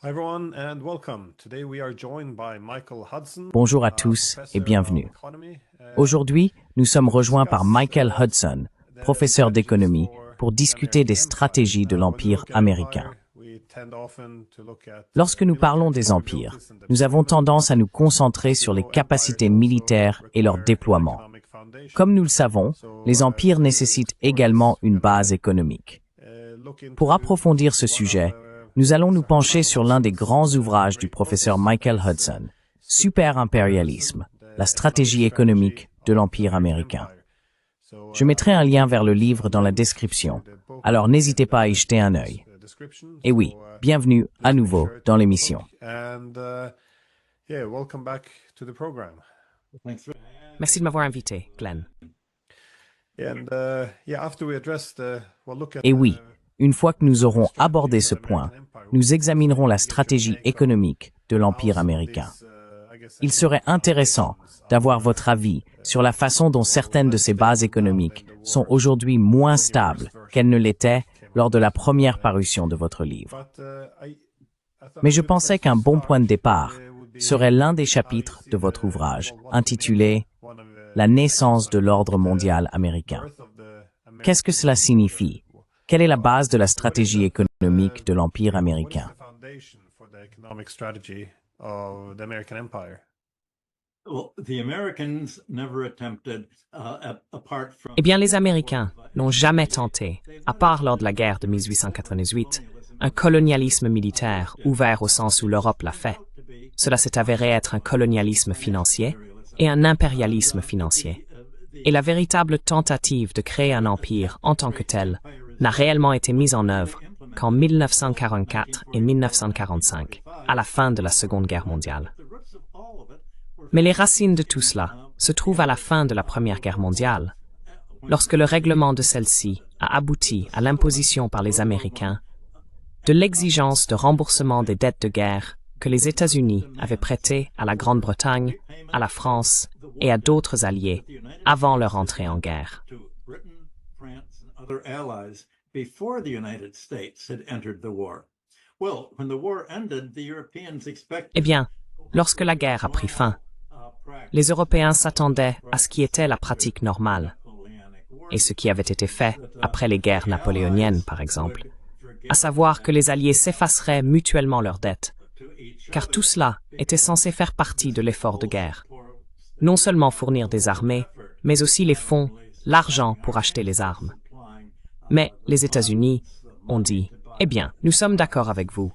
Hi everyone and welcome. Today we are joined by Michael Hudson. Bonjour à tous et bienvenue. Economy. Aujourd'hui, nous sommes rejoints par Michael Hudson, professeur d'économie, pour discuter des stratégies de l'Empire américain. Lorsque nous parlons des empires, nous avons tendance à nous concentrer sur les capacités militaires et leur déploiement. Comme nous le savons, les empires nécessitent également une base économique. Pour approfondir ce sujet, nous allons nous pencher sur l'un des grands ouvrages du professeur Michael Hudson, Super-impérialisme, la stratégie économique de l'Empire américain. Je mettrai un lien vers le livre dans la description, alors n'hésitez pas à y jeter un œil. Et oui, bienvenue à nouveau dans l'émission. Merci de m'avoir invité, Glenn. Et oui, une fois que nous aurons abordé ce point, nous examinerons la stratégie économique de l'Empire américain. Il serait intéressant d'avoir votre avis sur la façon dont certaines de ces bases économiques sont aujourd'hui moins stables qu'elles ne l'étaient lors de la première parution de votre livre. Mais je pensais qu'un bon point de départ serait l'un des chapitres de votre ouvrage, intitulé « La naissance de l'ordre mondial américain ». Qu'est-ce que cela signifie? Quelle est la base de la stratégie économique de l'Empire américain? Eh bien, les Américains n'ont jamais tenté, à part lors de la guerre de 1898, un colonialisme militaire ouvert au sens où l'Europe l'a fait. Cela s'est avéré être un colonialisme financier et un impérialisme financier. Et la véritable tentative de créer un empire en tant que tel n'a réellement été mise en œuvre qu'en 1944 et 1945, à la fin de la Seconde Guerre mondiale. Mais les racines de tout cela se trouvent à la fin de la Première Guerre mondiale, lorsque le règlement de celle-ci a abouti à l'imposition par les Américains de l'exigence de remboursement des dettes de guerre que les États-Unis avaient prêtées à la Grande-Bretagne, à la France et à d'autres alliés avant leur entrée en guerre. Eh bien, lorsque la guerre a pris fin, les Européens s'attendaient à ce qui était la pratique normale, et ce qui avait été fait après les guerres napoléoniennes, par exemple, à savoir que les Alliés s'effaceraient mutuellement leurs dettes, car tout cela était censé faire partie de l'effort de guerre. Non seulement fournir des armées, mais aussi les fonds, l'argent pour acheter les armes. Mais les États-Unis ont dit « Eh bien, nous sommes d'accord avec vous.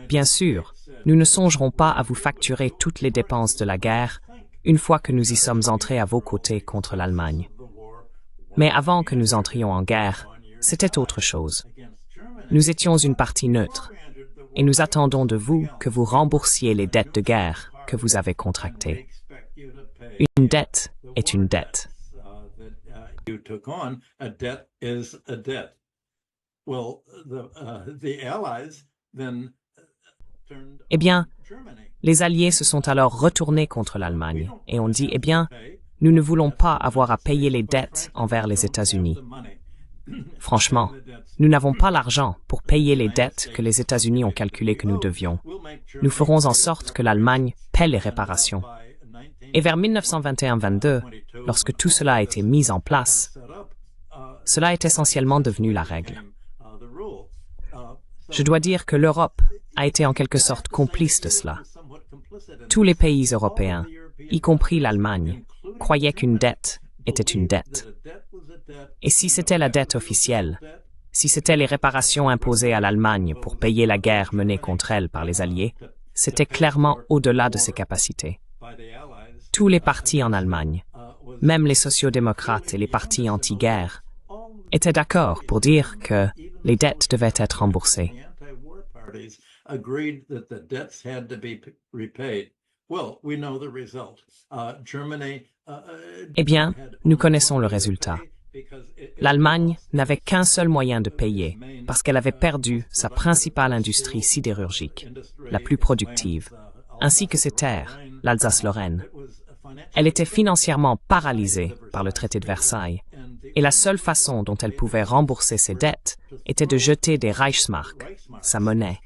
Bien sûr, nous ne songerons pas à vous facturer toutes les dépenses de la guerre une fois que nous y sommes entrés à vos côtés contre l'Allemagne. Mais avant que nous entrions en guerre, c'était autre chose. Nous étions une partie neutre, et nous attendons de vous que vous remboursiez les dettes de guerre que vous avez contractées. Une dette est une dette. Eh bien, les Alliés se sont alors retournés contre l'Allemagne et ont dit « Eh bien, nous ne voulons pas avoir à payer les dettes envers les États-Unis. Franchement, nous n'avons pas l'argent pour payer les dettes que les États-Unis ont calculé que nous devions. Nous ferons en sorte que l'Allemagne paie les réparations. » Et vers 1921-22, lorsque tout cela a été mis en place, cela est essentiellement devenu la règle. Je dois dire que l'Europe a été en quelque sorte complice de cela. Tous les pays européens, y compris l'Allemagne, croyaient qu'une dette était une dette. Et si c'était la dette officielle, si c'était les réparations imposées à l'Allemagne pour payer la guerre menée contre elle par les Alliés, c'était clairement au-delà de ses capacités. Tous les partis en Allemagne, même les sociodémocrates et les partis anti-guerre, étaient d'accord pour dire que les dettes devaient être remboursées. Eh bien, nous connaissons le résultat. L'Allemagne n'avait qu'un seul moyen de payer parce qu'elle avait perdu sa principale industrie sidérurgique, la plus productive, ainsi que ses terres, l'Alsace-Lorraine. Elle était financièrement paralysée par le traité de Versailles, et la seule façon dont elle pouvait rembourser ses dettes était de jeter des Reichsmark, sa monnaie,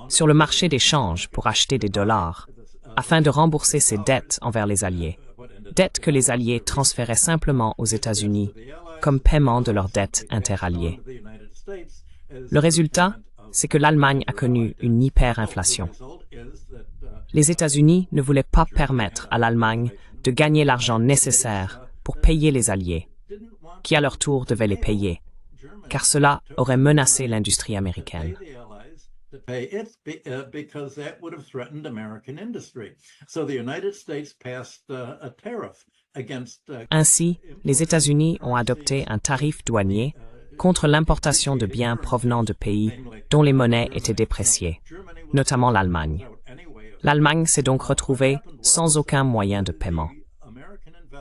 sur le marché des changes pour acheter des dollars, afin de rembourser ses dettes envers les Alliés, dettes que les Alliés transféraient simplement aux États-Unis comme paiement de leurs dettes interalliées. Le résultat, c'est que l'Allemagne a connu une hyperinflation. Les États-Unis ne voulaient pas permettre à l'Allemagne de gagner l'argent nécessaire pour payer les Alliés, qui à leur tour devaient les payer, car cela aurait menacé l'industrie américaine. Ainsi, les États-Unis ont adopté un tarif douanier contre l'importation de biens provenant de pays dont les monnaies étaient dépréciées, notamment l'Allemagne. L'Allemagne s'est donc retrouvée sans aucun moyen de paiement.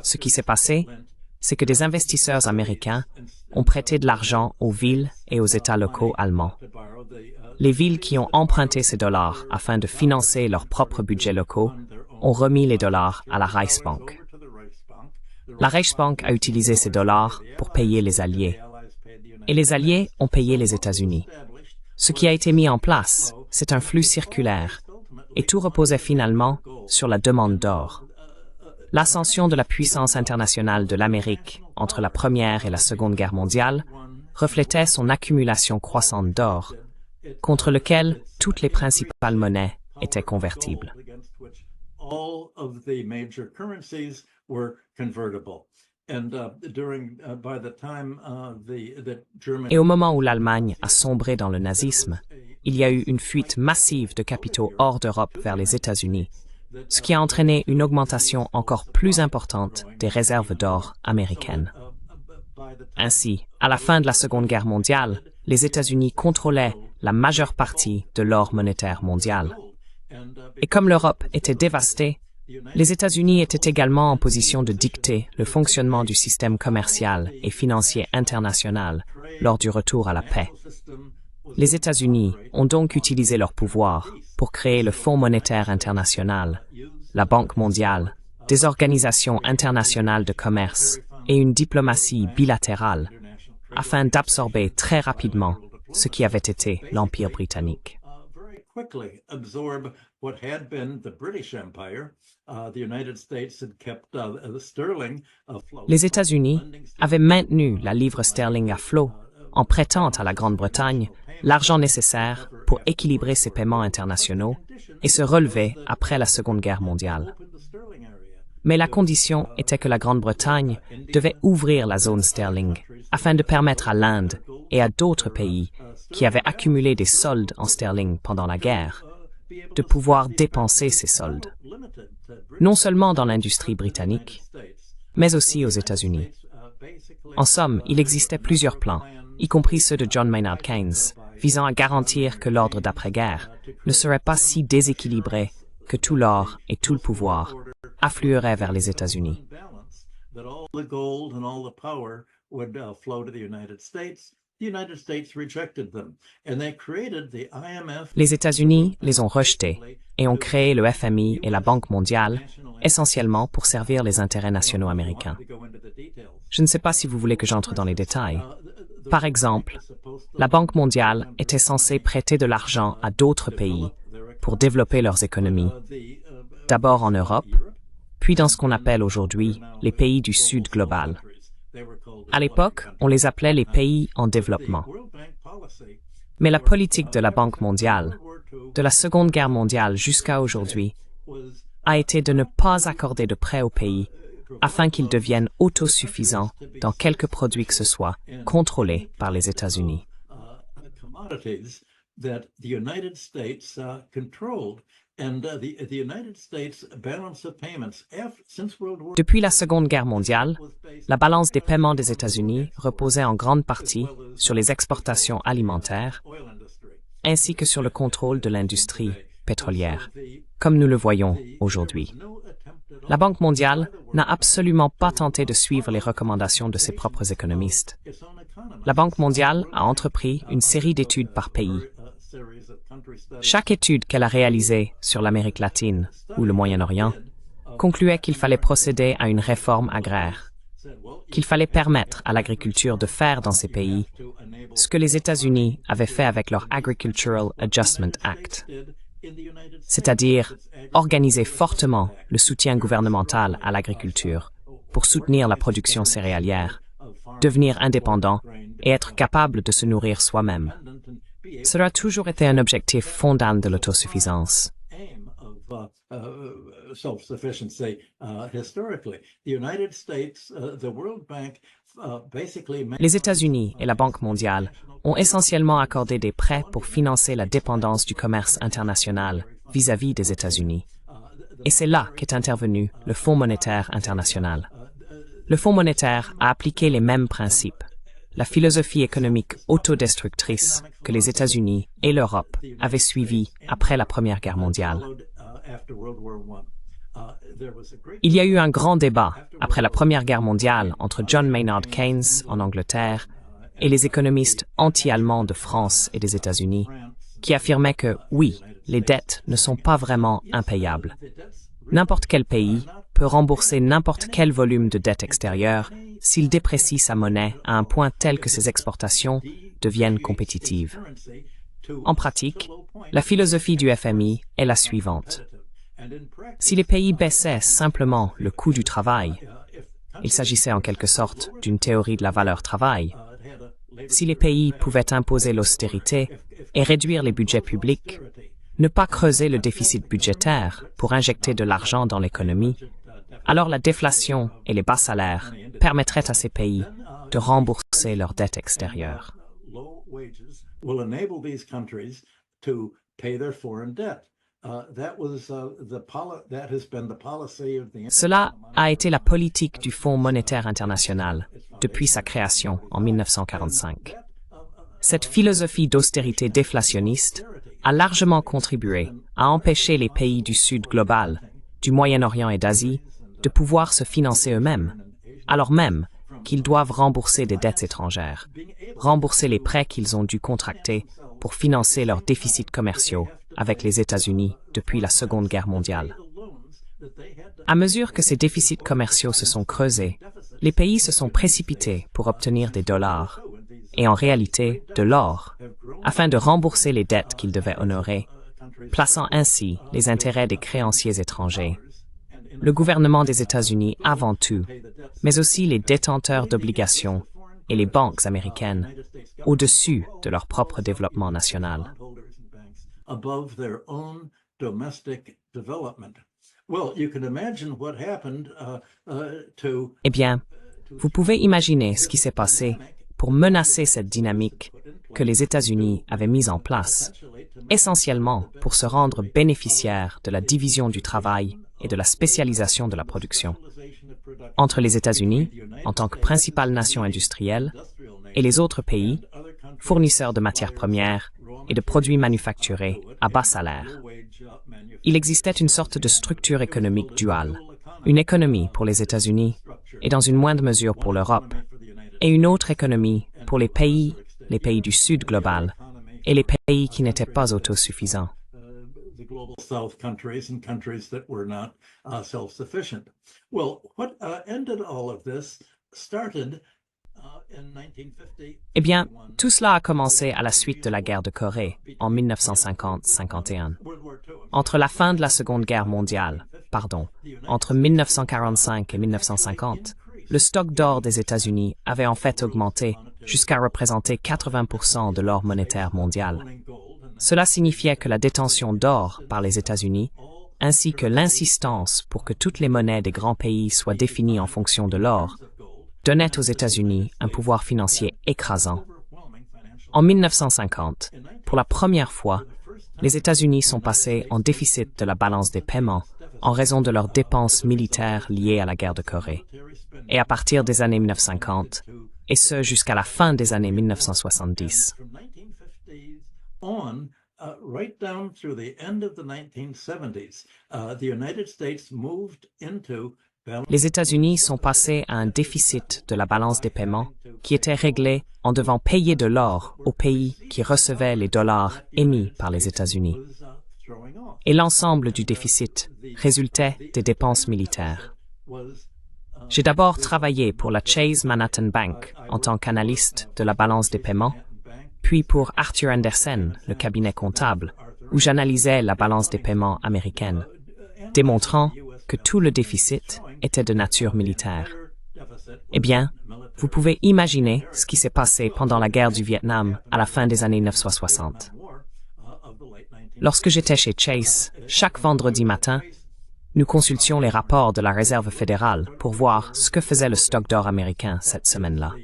Ce qui s'est passé, c'est que des investisseurs américains ont prêté de l'argent aux villes et aux États locaux allemands. Les villes qui ont emprunté ces dollars afin de financer leurs propres budgets locaux ont remis les dollars à la Reichsbank. La Reichsbank a utilisé ces dollars pour payer les Alliés. Et les Alliés ont payé les États-Unis. Ce qui a été mis en place, c'est un flux circulaire, et tout reposait finalement sur la demande d'or. L'ascension de la puissance internationale de l'Amérique entre la Première et la Seconde Guerre mondiale reflétait son accumulation croissante d'or, contre lequel toutes les principales monnaies étaient convertibles. Et au moment où l'Allemagne a sombré dans le nazisme, il y a eu une fuite massive de capitaux hors d'Europe vers les États-Unis, ce qui a entraîné une augmentation encore plus importante des réserves d'or américaines. Ainsi, à la fin de la Seconde Guerre mondiale, les États-Unis contrôlaient la majeure partie de l'or monétaire mondial. Et comme l'Europe était dévastée, les États-Unis étaient également en position de dicter le fonctionnement du système commercial et financier international lors du retour à la paix. Les États-Unis ont donc utilisé leur pouvoir pour créer le Fonds monétaire international, la Banque mondiale, des organisations internationales de commerce et une diplomatie bilatérale, afin d'absorber très rapidement ce qui avait été l'Empire britannique. Les États-Unis avaient maintenu la livre sterling à flot en prêtant à la Grande-Bretagne l'argent nécessaire pour équilibrer ses paiements internationaux et se relever après la Seconde Guerre mondiale. Mais la condition était que la Grande-Bretagne devait ouvrir la zone sterling afin de permettre à l'Inde et à d'autres pays qui avaient accumulé des soldes en sterling pendant la guerre de pouvoir dépenser ces soldes, non seulement dans l'industrie britannique, mais aussi aux États-Unis. En somme, il existait plusieurs plans, y compris ceux de John Maynard Keynes, visant à garantir que l'ordre d'après-guerre ne serait pas si déséquilibré que tout l'or et tout le pouvoir afflueraient vers les États-Unis. Les États-Unis les ont rejetés et ont créé le FMI et la Banque mondiale, essentiellement pour servir les intérêts nationaux américains. Je ne sais pas si vous voulez que j'entre dans les détails. Par exemple, la Banque mondiale était censée prêter de l'argent à d'autres pays pour développer leurs économies, d'abord en Europe, puis dans ce qu'on appelle aujourd'hui les pays du Sud global. À l'époque, on les appelait les pays en développement. Mais la politique de la Banque mondiale, de la Seconde Guerre mondiale jusqu'à aujourd'hui, a été de ne pas accorder de prêts aux pays afin qu'ils deviennent autosuffisants dans quelque produit que ce soit contrôlé par les États-Unis. Depuis la Seconde Guerre mondiale, la balance des paiements des États-Unis reposait en grande partie sur les exportations alimentaires, ainsi que sur le contrôle de l'industrie pétrolière, comme nous le voyons aujourd'hui. La Banque mondiale n'a absolument pas tenté de suivre les recommandations de ses propres économistes. La Banque mondiale a entrepris une série d'études par pays. Chaque étude qu'elle a réalisée sur l'Amérique latine ou le Moyen-Orient concluait qu'il fallait procéder à une réforme agraire. qu'il fallait permettre à l'agriculture de faire dans ces pays ce que les États-Unis avaient fait avec leur Agricultural Adjustment Act, c'est-à-dire organiser fortement le soutien gouvernemental à l'agriculture pour soutenir la production céréalière, devenir indépendant et être capable de se nourrir soi-même. Cela a toujours été un objectif fondant de l'autosuffisance. Les États-Unis et la Banque mondiale ont essentiellement accordé des prêts pour financer la dépendance du commerce international vis-à-vis des États-Unis. Et c'est là qu'est intervenu le Fonds monétaire international. Le Fonds monétaire a appliqué les mêmes principes, la philosophie économique autodestructrice que les États-Unis et l'Europe avaient suivie après la Première Guerre mondiale. Il y a eu un grand débat après la Première Guerre mondiale entre John Maynard Keynes en Angleterre et les économistes anti-allemands de France et des États-Unis qui affirmaient que, oui, les dettes ne sont pas vraiment impayables. N'importe quel pays peut rembourser n'importe quel volume de dette extérieure s'il déprécie sa monnaie à un point tel que ses exportations deviennent compétitives. En pratique, la philosophie du FMI est la suivante. Si les pays baissaient simplement le coût du travail, il s'agissait en quelque sorte d'une théorie de la valeur travail. Si les pays pouvaient imposer l'austérité et réduire les budgets publics, ne pas creuser le déficit budgétaire pour injecter de l'argent dans l'économie, alors la déflation et les bas salaires permettraient à ces pays de rembourser leurs dettes extérieures. Cela a été la politique du Fonds monétaire international depuis sa création en 1945. Cette philosophie d'austérité déflationniste a largement contribué à empêcher les pays du Sud global, du Moyen-Orient et d'Asie, de pouvoir se financer eux-mêmes, alors même qu'ils doivent rembourser des dettes étrangères, rembourser les prêts qu'ils ont dû contracter pour financer leurs déficits commerciaux avec les États-Unis depuis la Seconde Guerre mondiale. À mesure que ces déficits commerciaux se sont creusés, les pays se sont précipités pour obtenir des dollars, et en réalité de l'or, afin de rembourser les dettes qu'ils devaient honorer, plaçant ainsi les intérêts des créanciers étrangers, le gouvernement des États-Unis avant tout, mais aussi les détenteurs d'obligations et les banques américaines, au-dessus de leur propre développement national. Eh bien, vous pouvez imaginer ce qui s'est passé pour menacer cette dynamique que les États-Unis avaient mise en place, essentiellement pour se rendre bénéficiaires de la division du travail et de la spécialisation de la production. Entre les États-Unis, en tant que principale nation industrielle, et les autres pays, fournisseurs de matières premières et de produits manufacturés à bas salaire. Il existait une sorte de structure économique duale, une économie pour les États-Unis et dans une moindre mesure pour l'Europe, et une autre économie pour les pays du Sud global et les pays qui n'étaient pas autosuffisants. Eh bien, tout cela a commencé à la suite de la guerre de Corée, en 1950-51. Entre la fin de la Seconde Guerre mondiale, entre 1945 et 1950, le stock d'or des États-Unis avait en fait augmenté jusqu'à représenter 80% de l'or monétaire mondial. Cela signifiait que la détention d'or par les États-Unis, ainsi que l'insistance pour que toutes les monnaies des grands pays soient définies en fonction de l'or, donnait aux États-Unis un pouvoir financier écrasant. En 1950, pour la première fois, les États-Unis sont passés en déficit de la balance des paiements en raison de leurs dépenses militaires liées à la guerre de Corée. Et à partir des années 1950, et ce jusqu'à la fin des années 1970. Les États-Unis sont passés à un déficit de la balance des paiements qui était réglé en devant payer de l'or aux pays qui recevaient les dollars émis par les États-Unis. Et l'ensemble du déficit résultait des dépenses militaires. J'ai d'abord travaillé pour la Chase Manhattan Bank en tant qu'analyste de la balance des paiements, puis pour Arthur Andersen, le cabinet comptable, où j'analysais la balance des paiements américaine, démontrant que tout le déficit était de nature militaire. Eh bien, vous pouvez imaginer ce qui s'est passé pendant la guerre du Vietnam à la fin des années 1960. Lorsque j'étais chez Chase, chaque vendredi matin, nous consultions les rapports de la Réserve fédérale pour voir ce que faisait le stock d'or américain cette semaine-là.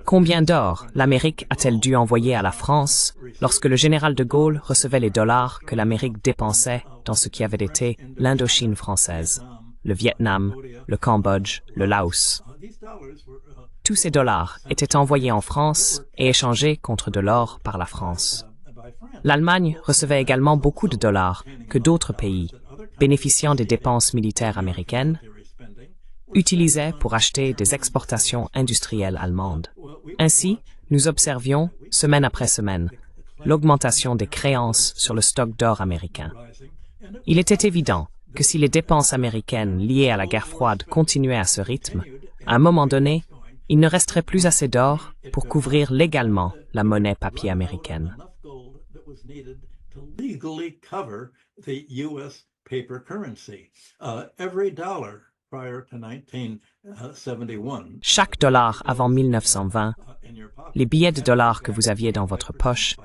Combien d'or l'Amérique a-t-elle dû envoyer à la France lorsque le général de Gaulle recevait les dollars que l'Amérique dépensait dans ce qui avait été l'Indochine française, le Vietnam, le Cambodge, le Laos? Tous ces dollars étaient envoyés en France et échangés contre de l'or par la France. L'Allemagne recevait également beaucoup de dollars que d'autres pays, bénéficiant des dépenses militaires américaines, utilisaient pour acheter des exportations industrielles allemandes. Ainsi, nous observions, semaine après semaine, l'augmentation des créances sur le stock d'or américain. Il était évident que si les dépenses américaines liées à la guerre froide continuaient à ce rythme, à un moment donné, il ne resterait plus assez d'or pour couvrir légalement la monnaie papier américaine. Chaque dollar avant 1920, les billets de dollars que vous aviez dans votre poche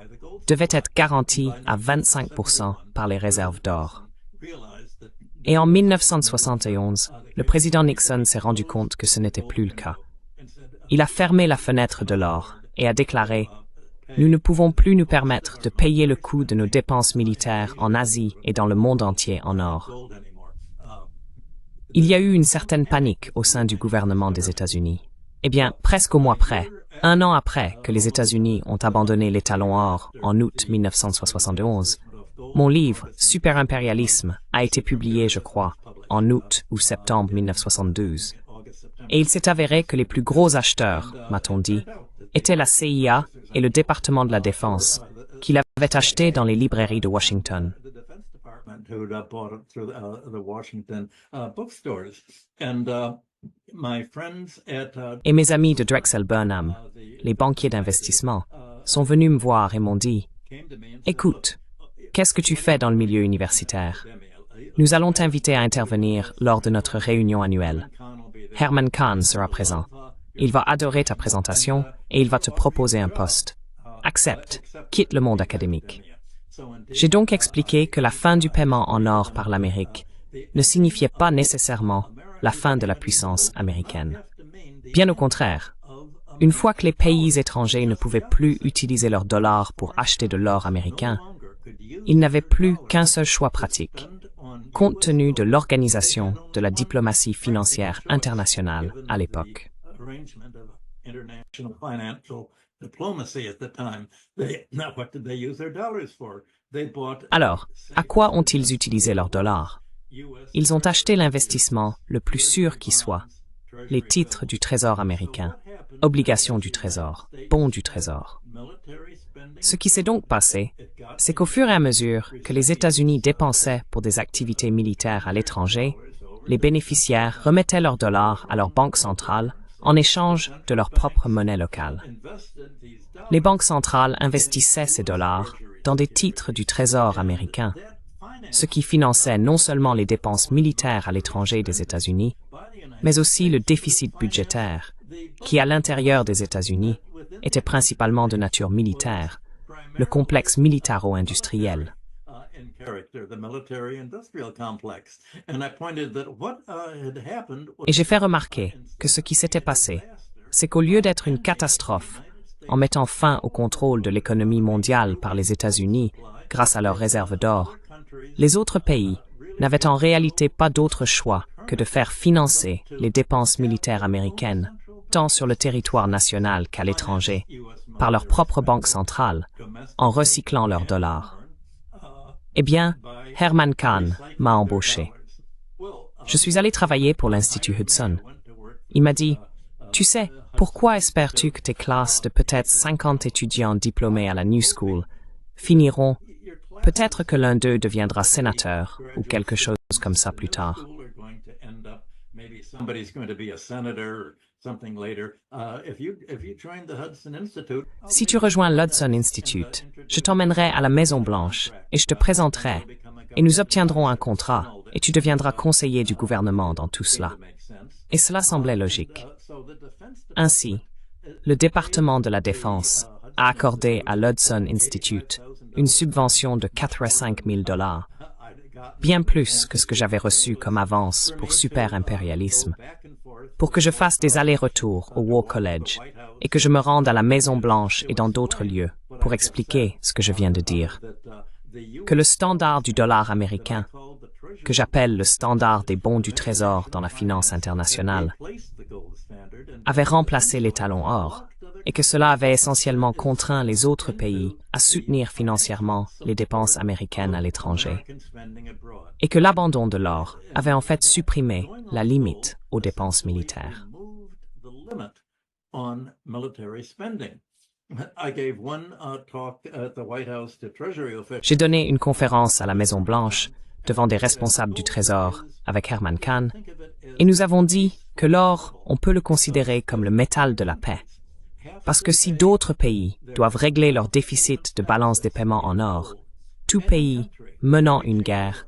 devaient être garantis à 25% par les réserves d'or. Et en 1971, le président Nixon s'est rendu compte que ce n'était plus le cas. Il a fermé la fenêtre de l'or et a déclaré « Nous ne pouvons plus nous permettre de payer le coût de nos dépenses militaires en Asie et dans le monde entier en or. » Il y a eu une certaine panique au sein du gouvernement des États-Unis. Eh bien, presque au mois près, un an après que les États-Unis ont abandonné l'étalon or en août 1971, mon livre « Superimpérialisme » a été publié, je crois, en août ou septembre 1972. Et il s'est avéré que les plus gros acheteurs, m'a-t-on dit, étaient la CIA et le département de la Défense, qui l'avaient acheté dans les librairies de Washington. Et mes amis de Drexel Burnham, les banquiers d'investissement, sont venus me voir et m'ont dit « Écoute, qu'est-ce que tu fais dans le milieu universitaire? Nous allons t'inviter à intervenir lors de notre réunion annuelle. Herman Kahn sera présent. Il va adorer ta présentation et il va te proposer un poste. Accepte, quitte le monde académique. » J'ai donc expliqué que la fin du paiement en or par l'Amérique ne signifiait pas nécessairement la fin de la puissance américaine. Bien au contraire, une fois que les pays étrangers ne pouvaient plus utiliser leurs dollars pour acheter de l'or américain, ils n'avaient plus qu'un seul choix pratique, compte tenu de l'organisation de la diplomatie financière internationale à l'époque. Alors, à quoi ont-ils utilisé leurs dollars? Ils ont acheté l'investissement le plus sûr qui soit, les titres du Trésor américain, obligations du Trésor, bons du Trésor. Ce qui s'est donc passé, c'est qu'au fur et à mesure que les États-Unis dépensaient pour des activités militaires à l'étranger, les bénéficiaires remettaient leurs dollars à leur banque centrale en échange de leur propre monnaie locale. Les banques centrales investissaient ces dollars dans des titres du Trésor américain, ce qui finançait non seulement les dépenses militaires à l'étranger des États-Unis, mais aussi le déficit budgétaire, qui à l'intérieur des États-Unis était principalement de nature militaire, le complexe militaro-industriel. Et j'ai fait remarquer que ce qui s'était passé, c'est qu'au lieu d'être une catastrophe, en mettant fin au contrôle de l'économie mondiale par les États-Unis grâce à leurs réserves d'or, les autres pays n'avaient en réalité pas d'autre choix que de faire financer les dépenses militaires américaines, tant sur le territoire national qu'à l'étranger, par leur propre banque centrale, en recyclant leurs dollars. Eh bien, Herman Kahn m'a embauché. Je suis allé travailler pour l'Institut Hudson. Il m'a dit, « Tu sais, pourquoi espères-tu que tes classes de peut-être 50 étudiants diplômés à la New School finiront Peut-être que l'un d'eux deviendra sénateur ou quelque chose comme ça plus tard. Si tu rejoins l'Hudson Institute, je t'emmènerai à la Maison-Blanche et je te présenterai, et nous obtiendrons un contrat, et tu deviendras conseiller du gouvernement dans tout cela. Et cela semblait logique. Ainsi, le département de la Défense a accordé à l'Hudson Institute une subvention de 85 000 $, bien plus que ce que j'avais reçu comme avance pour super-impérialisme, pour que je fasse des allers-retours au War College et que je me rende à la Maison-Blanche et dans d'autres lieux pour expliquer ce que je viens de dire. Que le standard du dollar américain, que j'appelle le standard des bons du Trésor dans la finance internationale, avait remplacé les talons or, et que cela avait essentiellement contraint les autres pays à soutenir financièrement les dépenses américaines à l'étranger, et que l'abandon de l'or avait en fait supprimé la limite aux dépenses militaires. J'ai donné une conférence à la Maison-Blanche devant des responsables du Trésor avec Herman Kahn, et nous avons dit que l'or, on peut le considérer comme le métal de la paix. Parce que si d'autres pays doivent régler leur déficit de balance des paiements en or, tout pays menant une guerre,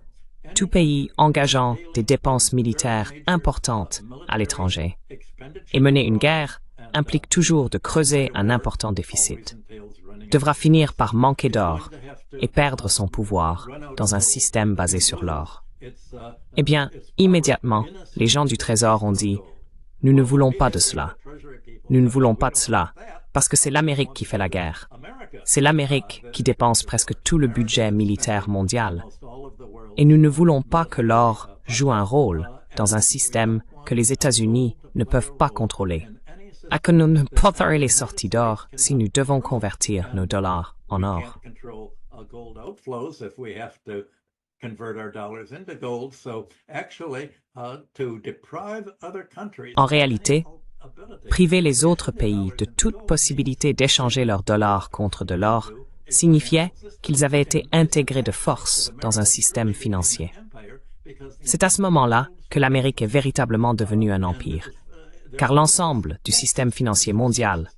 tout pays engageant des dépenses militaires importantes à l'étranger, et mener une guerre implique toujours de creuser un important déficit, devra finir par manquer d'or et perdre son pouvoir dans un système basé sur l'or. Eh bien, immédiatement, les gens du Trésor ont dit « Nous ne voulons pas de cela. Nous ne voulons pas de cela, parce que c'est l'Amérique qui fait la guerre. C'est l'Amérique qui dépense presque tout le budget militaire mondial. Et nous ne voulons pas que l'or joue un rôle dans un système que les États-Unis ne peuvent pas contrôler. À que nous ne porterons les sorties d'or si nous devons convertir nos dollars en or. » En réalité, priver les autres pays de toute possibilité d'échanger leurs dollars contre de l'or signifiait qu'ils avaient été intégrés de force dans un système financier. C'est à ce moment-là que l'Amérique est véritablement devenue un empire, car l'ensemble du système financier mondial,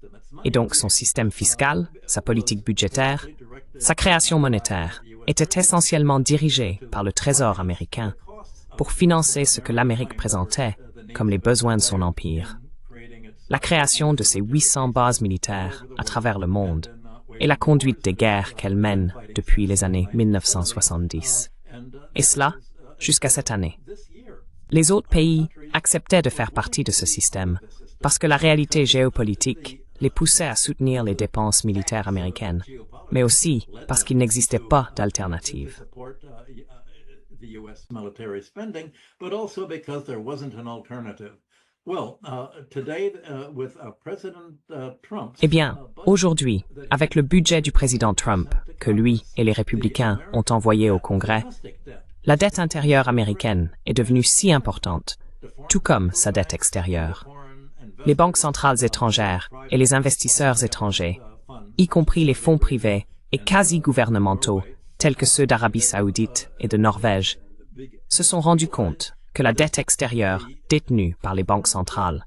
et donc son système fiscal, sa politique budgétaire, sa création monétaire, était essentiellement dirigé par le Trésor américain pour financer ce que l'Amérique présentait comme les besoins de son empire. La création de ses 800 bases militaires à travers le monde et la conduite des guerres qu'elle mène depuis les années 1970. Et cela, jusqu'à cette année. Les autres pays acceptaient de faire partie de ce système parce que la réalité géopolitique les poussait à soutenir les dépenses militaires américaines, mais aussi parce qu'il n'existait pas d'alternative. Eh bien, aujourd'hui, avec le budget du président Trump, que lui et les républicains ont envoyé au Congrès, la dette intérieure américaine est devenue si importante, tout comme sa dette extérieure. Les banques centrales étrangères et les investisseurs étrangers, y compris les fonds privés et quasi-gouvernementaux, tels que ceux d'Arabie saoudite et de Norvège, se sont rendus compte que la dette extérieure détenue par les banques centrales,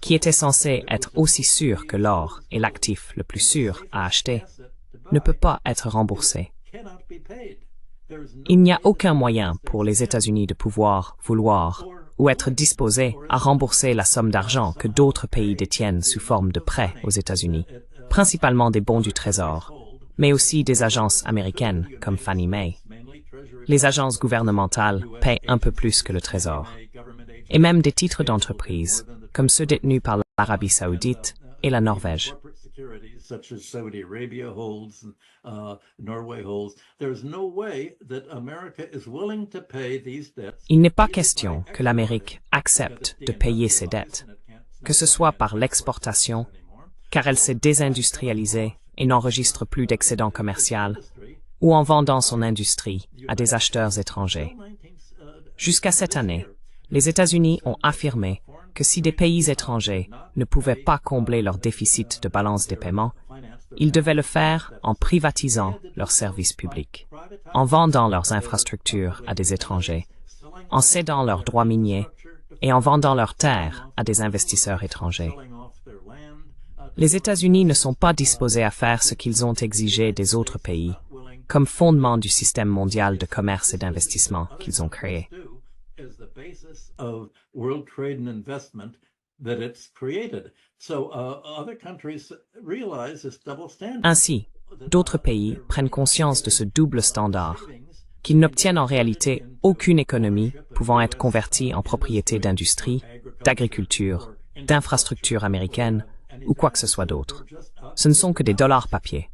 qui était censée être aussi sûre que l'or et l'actif le plus sûr à acheter, ne peut pas être remboursée. Il n'y a aucun moyen pour les États-Unis de pouvoir, vouloir ou être disposés à rembourser la somme d'argent que d'autres pays détiennent sous forme de prêts aux États-Unis, principalement des bons du Trésor, mais aussi des agences américaines comme Fannie Mae. Les agences gouvernementales paient un peu plus que le Trésor, et même des titres d'entreprise, comme ceux détenus par l'Arabie saoudite et la Norvège. Il n'est pas question que l'Amérique accepte de payer ses dettes, que ce soit par l'exportation, car elle s'est désindustrialisée et n'enregistre plus d'excédent commercial, ou en vendant son industrie à des acheteurs étrangers. Jusqu'à cette année, les États-Unis ont affirmé que si des pays étrangers ne pouvaient pas combler leur déficit de balance des paiements, ils devaient le faire en privatisant leurs services publics, en vendant leurs infrastructures à des étrangers, en cédant leurs droits miniers et en vendant leurs terres à des investisseurs étrangers. Les États-Unis ne sont pas disposés à faire ce qu'ils ont exigé des autres pays, comme fondement du système mondial de commerce et d'investissement qu'ils ont créé. Ainsi, d'autres pays prennent conscience de ce double standard, qu'ils n'obtiennent en réalité aucune économie pouvant être convertie en propriété d'industrie, d'agriculture, d'infrastructures américaines ou quoi que ce soit d'autre. Ce ne sont que des dollars papier.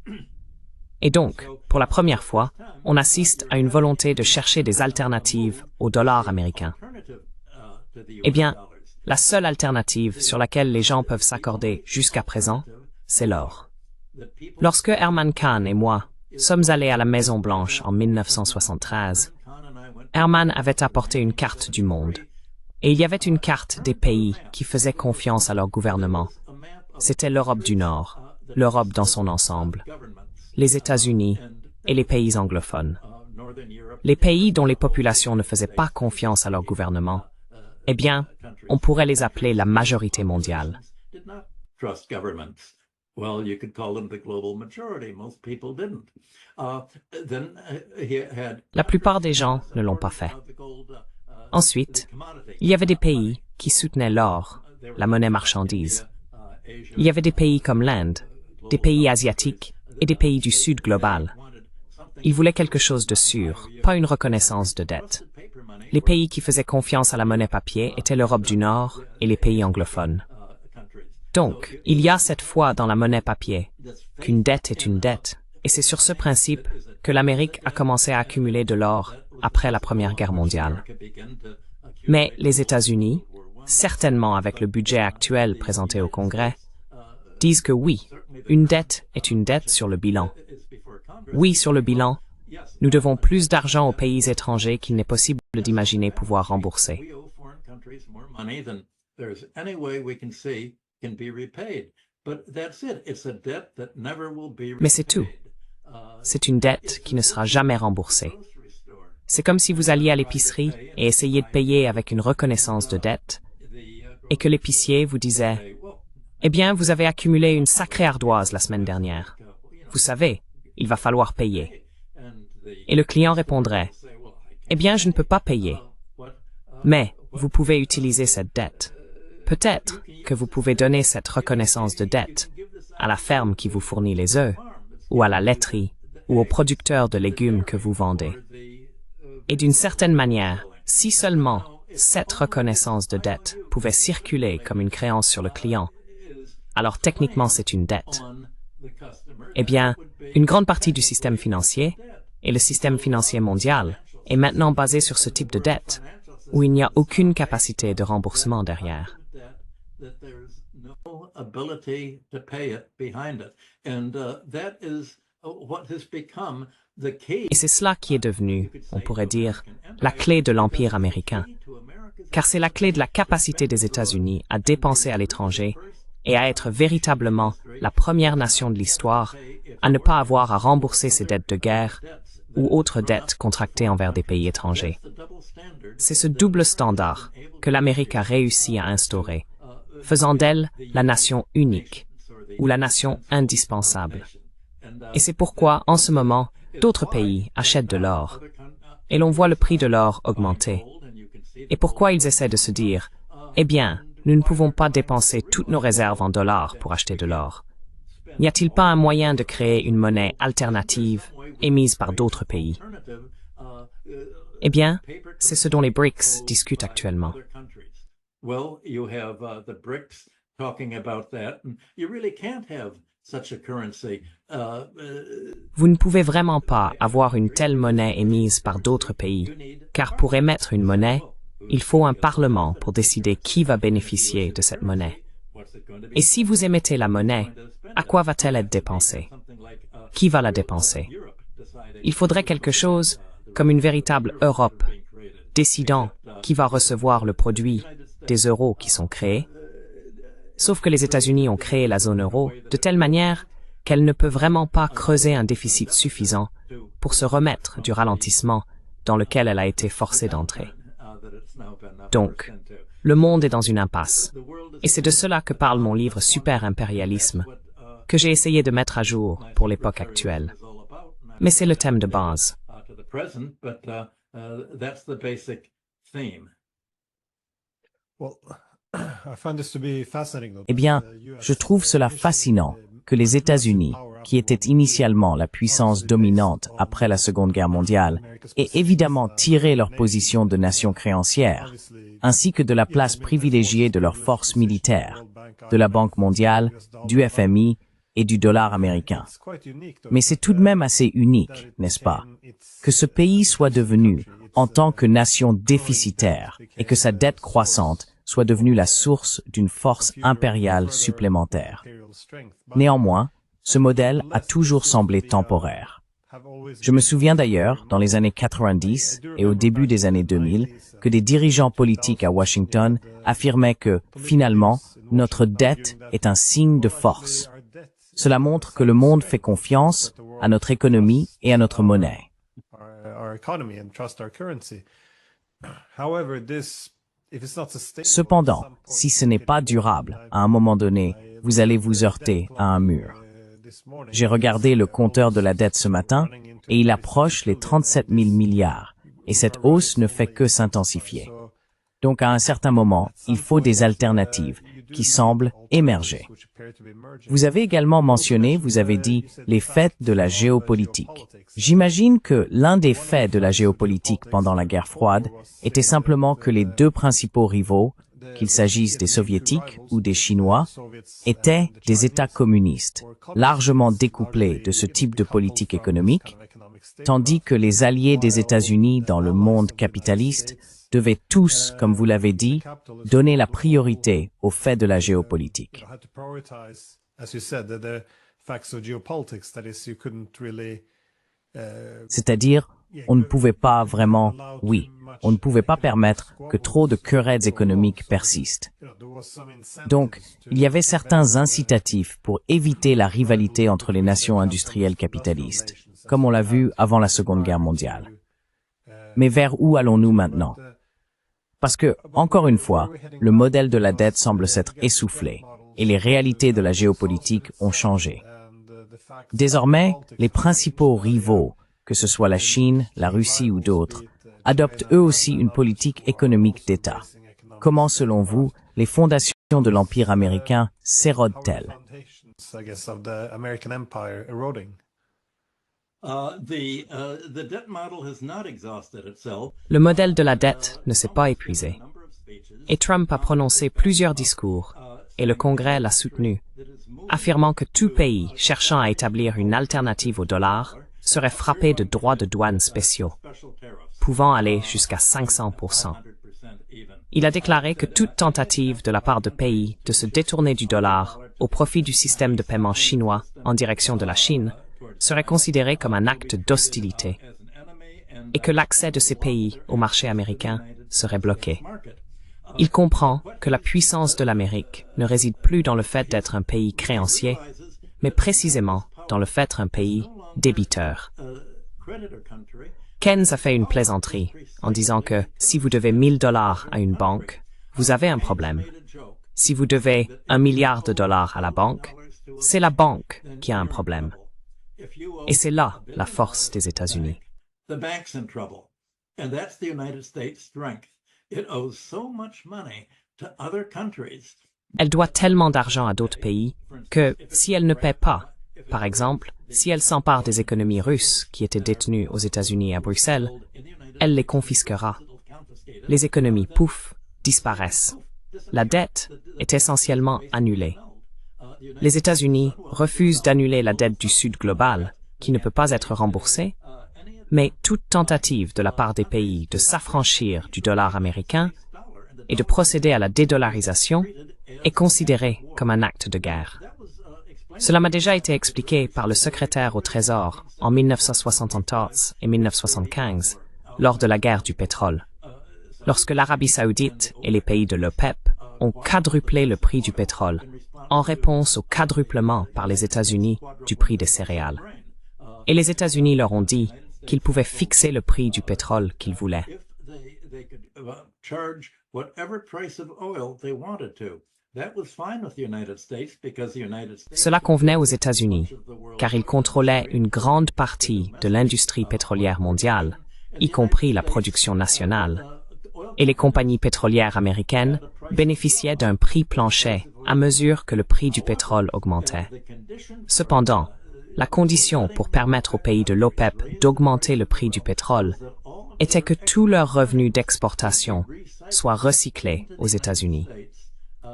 Et donc, pour la première fois, on assiste à une volonté de chercher des alternatives au dollar américain. Eh bien, la seule alternative sur laquelle les gens peuvent s'accorder jusqu'à présent, c'est l'or. Lorsque Herman Kahn et moi sommes allés à la Maison-Blanche en 1973, Herman avait apporté une carte du monde. Et il y avait une carte des pays qui faisaient confiance à leur gouvernement. C'était l'Europe du Nord, l'Europe dans son ensemble, les États-Unis et les pays anglophones. Les pays dont les populations ne faisaient pas confiance à leur gouvernement, eh bien, on pourrait les appeler la majorité mondiale. La plupart des gens ne l'ont pas fait. Ensuite, il y avait des pays qui soutenaient l'or, la monnaie marchandise. Il y avait des pays comme l'Inde, des pays asiatiques et des pays du Sud global. Ils voulaient quelque chose de sûr, pas une reconnaissance de dette. Les pays qui faisaient confiance à la monnaie papier étaient l'Europe du Nord et les pays anglophones. Donc, il y a cette foi dans la monnaie papier, qu'une dette est une dette, et c'est sur ce principe que l'Amérique a commencé à accumuler de l'or après la Première Guerre mondiale. Mais les États-Unis, certainement avec le budget actuel présenté au Congrès, disent que oui, une dette est une dette sur le bilan. Oui, sur le bilan, nous devons plus d'argent aux pays étrangers qu'il n'est possible d'imaginer pouvoir rembourser. Mais c'est tout. C'est une dette qui ne sera jamais remboursée. C'est comme si vous alliez à l'épicerie et essayiez de payer avec une reconnaissance de dette, et que l'épicier vous disait « Eh bien, vous avez accumulé une sacrée ardoise la semaine dernière. Vous savez, il va falloir payer. » Et le client répondrait « Eh bien, je ne peux pas payer. Mais vous pouvez utiliser cette dette. Peut-être que vous pouvez donner cette reconnaissance de dette à la ferme qui vous fournit les œufs, ou à la laiterie, ou au producteur de légumes que vous vendez. Et d'une certaine manière, si seulement cette reconnaissance de dette pouvait circuler comme une créance sur le client, alors techniquement c'est une dette. Eh bien, une grande partie du système financier, et le système financier mondial, est maintenant basé sur ce type de dette, où il n'y a aucune capacité de remboursement derrière. Et c'est cela qui est devenu, on pourrait dire, la clé de l'Empire américain. Car c'est la clé de la capacité des États-Unis à dépenser à l'étranger et à être véritablement la première nation de l'histoire à ne pas avoir à rembourser ses dettes de guerre ou autres dettes contractées envers des pays étrangers. C'est ce double standard que l'Amérique a réussi à instaurer, faisant d'elle la nation unique ou la nation indispensable. Et c'est pourquoi, en ce moment, d'autres pays achètent de l'or, et l'on voit le prix de l'or augmenter. Et pourquoi ils essaient de se dire, eh bien, nous ne pouvons pas dépenser toutes nos réserves en dollars pour acheter de l'or. N'y a-t-il pas un moyen de créer une monnaie alternative émise par d'autres pays? Eh bien, c'est ce dont les BRICS discutent actuellement. Vous ne pouvez vraiment pas avoir une telle monnaie émise par d'autres pays, car pour émettre une monnaie, il faut un parlement pour décider qui va bénéficier de cette monnaie. Et si vous émettez la monnaie, à quoi va-t-elle être dépensée? Qui va la dépenser? Il faudrait quelque chose comme une véritable Europe, décidant qui va recevoir le produit des euros qui sont créés. Sauf que les États-Unis ont créé la zone euro de telle manière qu'elle ne peut vraiment pas creuser un déficit suffisant pour se remettre du ralentissement dans lequel elle a été forcée d'entrer. Donc, le monde est dans une impasse. Et c'est de cela que parle mon livre Super-impérialisme, que j'ai essayé de mettre à jour pour l'époque actuelle. Mais c'est le thème de base. Eh bien, je trouve cela fascinant que les États-Unis, qui étaient initialement la puissance dominante après la Seconde Guerre mondiale, aient évidemment tiré leur position de nation créancière, ainsi que de la place privilégiée de leurs forces militaires, de la Banque mondiale, du FMI et du dollar américain. Mais c'est tout de même assez unique, n'est-ce pas, que ce pays soit devenu, en tant que nation déficitaire, et que sa dette croissante soit devenue la source d'une force impériale supplémentaire. Néanmoins, ce modèle a toujours semblé temporaire. Je me souviens d'ailleurs, dans les années 90 et au début des années 2000, que des dirigeants politiques à Washington affirmaient que, finalement, notre dette est un signe de force. Cela montre que le monde fait confiance à notre économie et à notre monnaie. Cependant, si ce n'est pas durable, à un moment donné, vous allez vous heurter à un mur. J'ai regardé le compteur de la dette ce matin et il approche les 37 000 milliards et cette hausse ne fait que s'intensifier. Donc à un certain moment, il faut des alternatives qui semblent émerger. Vous avez également mentionné, vous avez dit, les faits de la géopolitique. J'imagine que l'un des faits de la géopolitique pendant la guerre froide était simplement que les deux principaux rivaux, qu'il s'agisse des Soviétiques ou des Chinois, étaient des États communistes, largement découplés de ce type de politique économique, tandis que les alliés des États-Unis dans le monde capitaliste devaient tous, comme vous l'avez dit, donner la priorité aux faits de la géopolitique. C'est-à-dire, on ne pouvait pas vraiment, on ne pouvait pas permettre que trop de querelles économiques persistent. Donc, il y avait certains incitatifs pour éviter la rivalité entre les nations industrielles capitalistes, comme on l'a vu avant la Seconde Guerre mondiale. Mais vers où allons-nous maintenant? Parce que, encore une fois, le modèle de la dette semble s'être essoufflé et les réalités de la géopolitique ont changé. Désormais, les principaux rivaux, que ce soit la Chine, la Russie ou d'autres, adoptent eux aussi une politique économique d'État. Comment, selon vous, les fondations de l'Empire américain s'érodent-elles? Le modèle de la dette ne s'est pas épuisé. Et Trump a prononcé plusieurs discours, et le Congrès l'a soutenu, affirmant que tout pays cherchant à établir une alternative au dollar serait frappé de droits de douane spéciaux, pouvant aller jusqu'à 500%. Il a déclaré que toute tentative de la part de pays de se détourner du dollar au profit du système de paiement chinois en direction de la Chine serait considéré comme un acte d'hostilité et que l'accès de ces pays au marché américain serait bloqué. Il comprend que la puissance de l'Amérique ne réside plus dans le fait d'être un pays créancier, mais précisément dans le fait d'être un pays débiteur. Keynes a fait une plaisanterie en disant que si vous devez 1000 $ à une banque, vous avez un problème. Si vous devez 1 milliard de dollars à la banque, c'est la banque qui a un problème. Et c'est là la force des États-Unis. Elle doit tellement d'argent à d'autres pays que si elle ne paie pas, par exemple, si elle s'empare des économies russes qui étaient détenues aux États-Unis et à Bruxelles, elle les confisquera. Les économies, pouf, disparaissent. La dette est essentiellement annulée. Les États-Unis refusent d'annuler la dette du Sud global, qui ne peut pas être remboursée, mais toute tentative de la part des pays de s'affranchir du dollar américain et de procéder à la dédollarisation est considérée comme un acte de guerre. Cela m'a déjà été expliqué par le secrétaire au Trésor en 1974 et 1975, lors de la guerre du pétrole. Lorsque l'Arabie saoudite et les pays de l'OPEP ont quadruplé le prix du pétrole, en réponse au quadruplement par les États-Unis du prix des céréales. Et les États-Unis leur ont dit qu'ils pouvaient fixer le prix du pétrole qu'ils voulaient. Cela convenait aux États-Unis, car ils contrôlaient une grande partie de l'industrie pétrolière mondiale, y compris la production nationale. Et les compagnies pétrolières américaines bénéficiaient d'un prix plancher à mesure que le prix du pétrole augmentait. Cependant, la condition pour permettre aux pays de l'OPEP d'augmenter le prix du pétrole était que tous leurs revenus d'exportation soient recyclés aux États-Unis.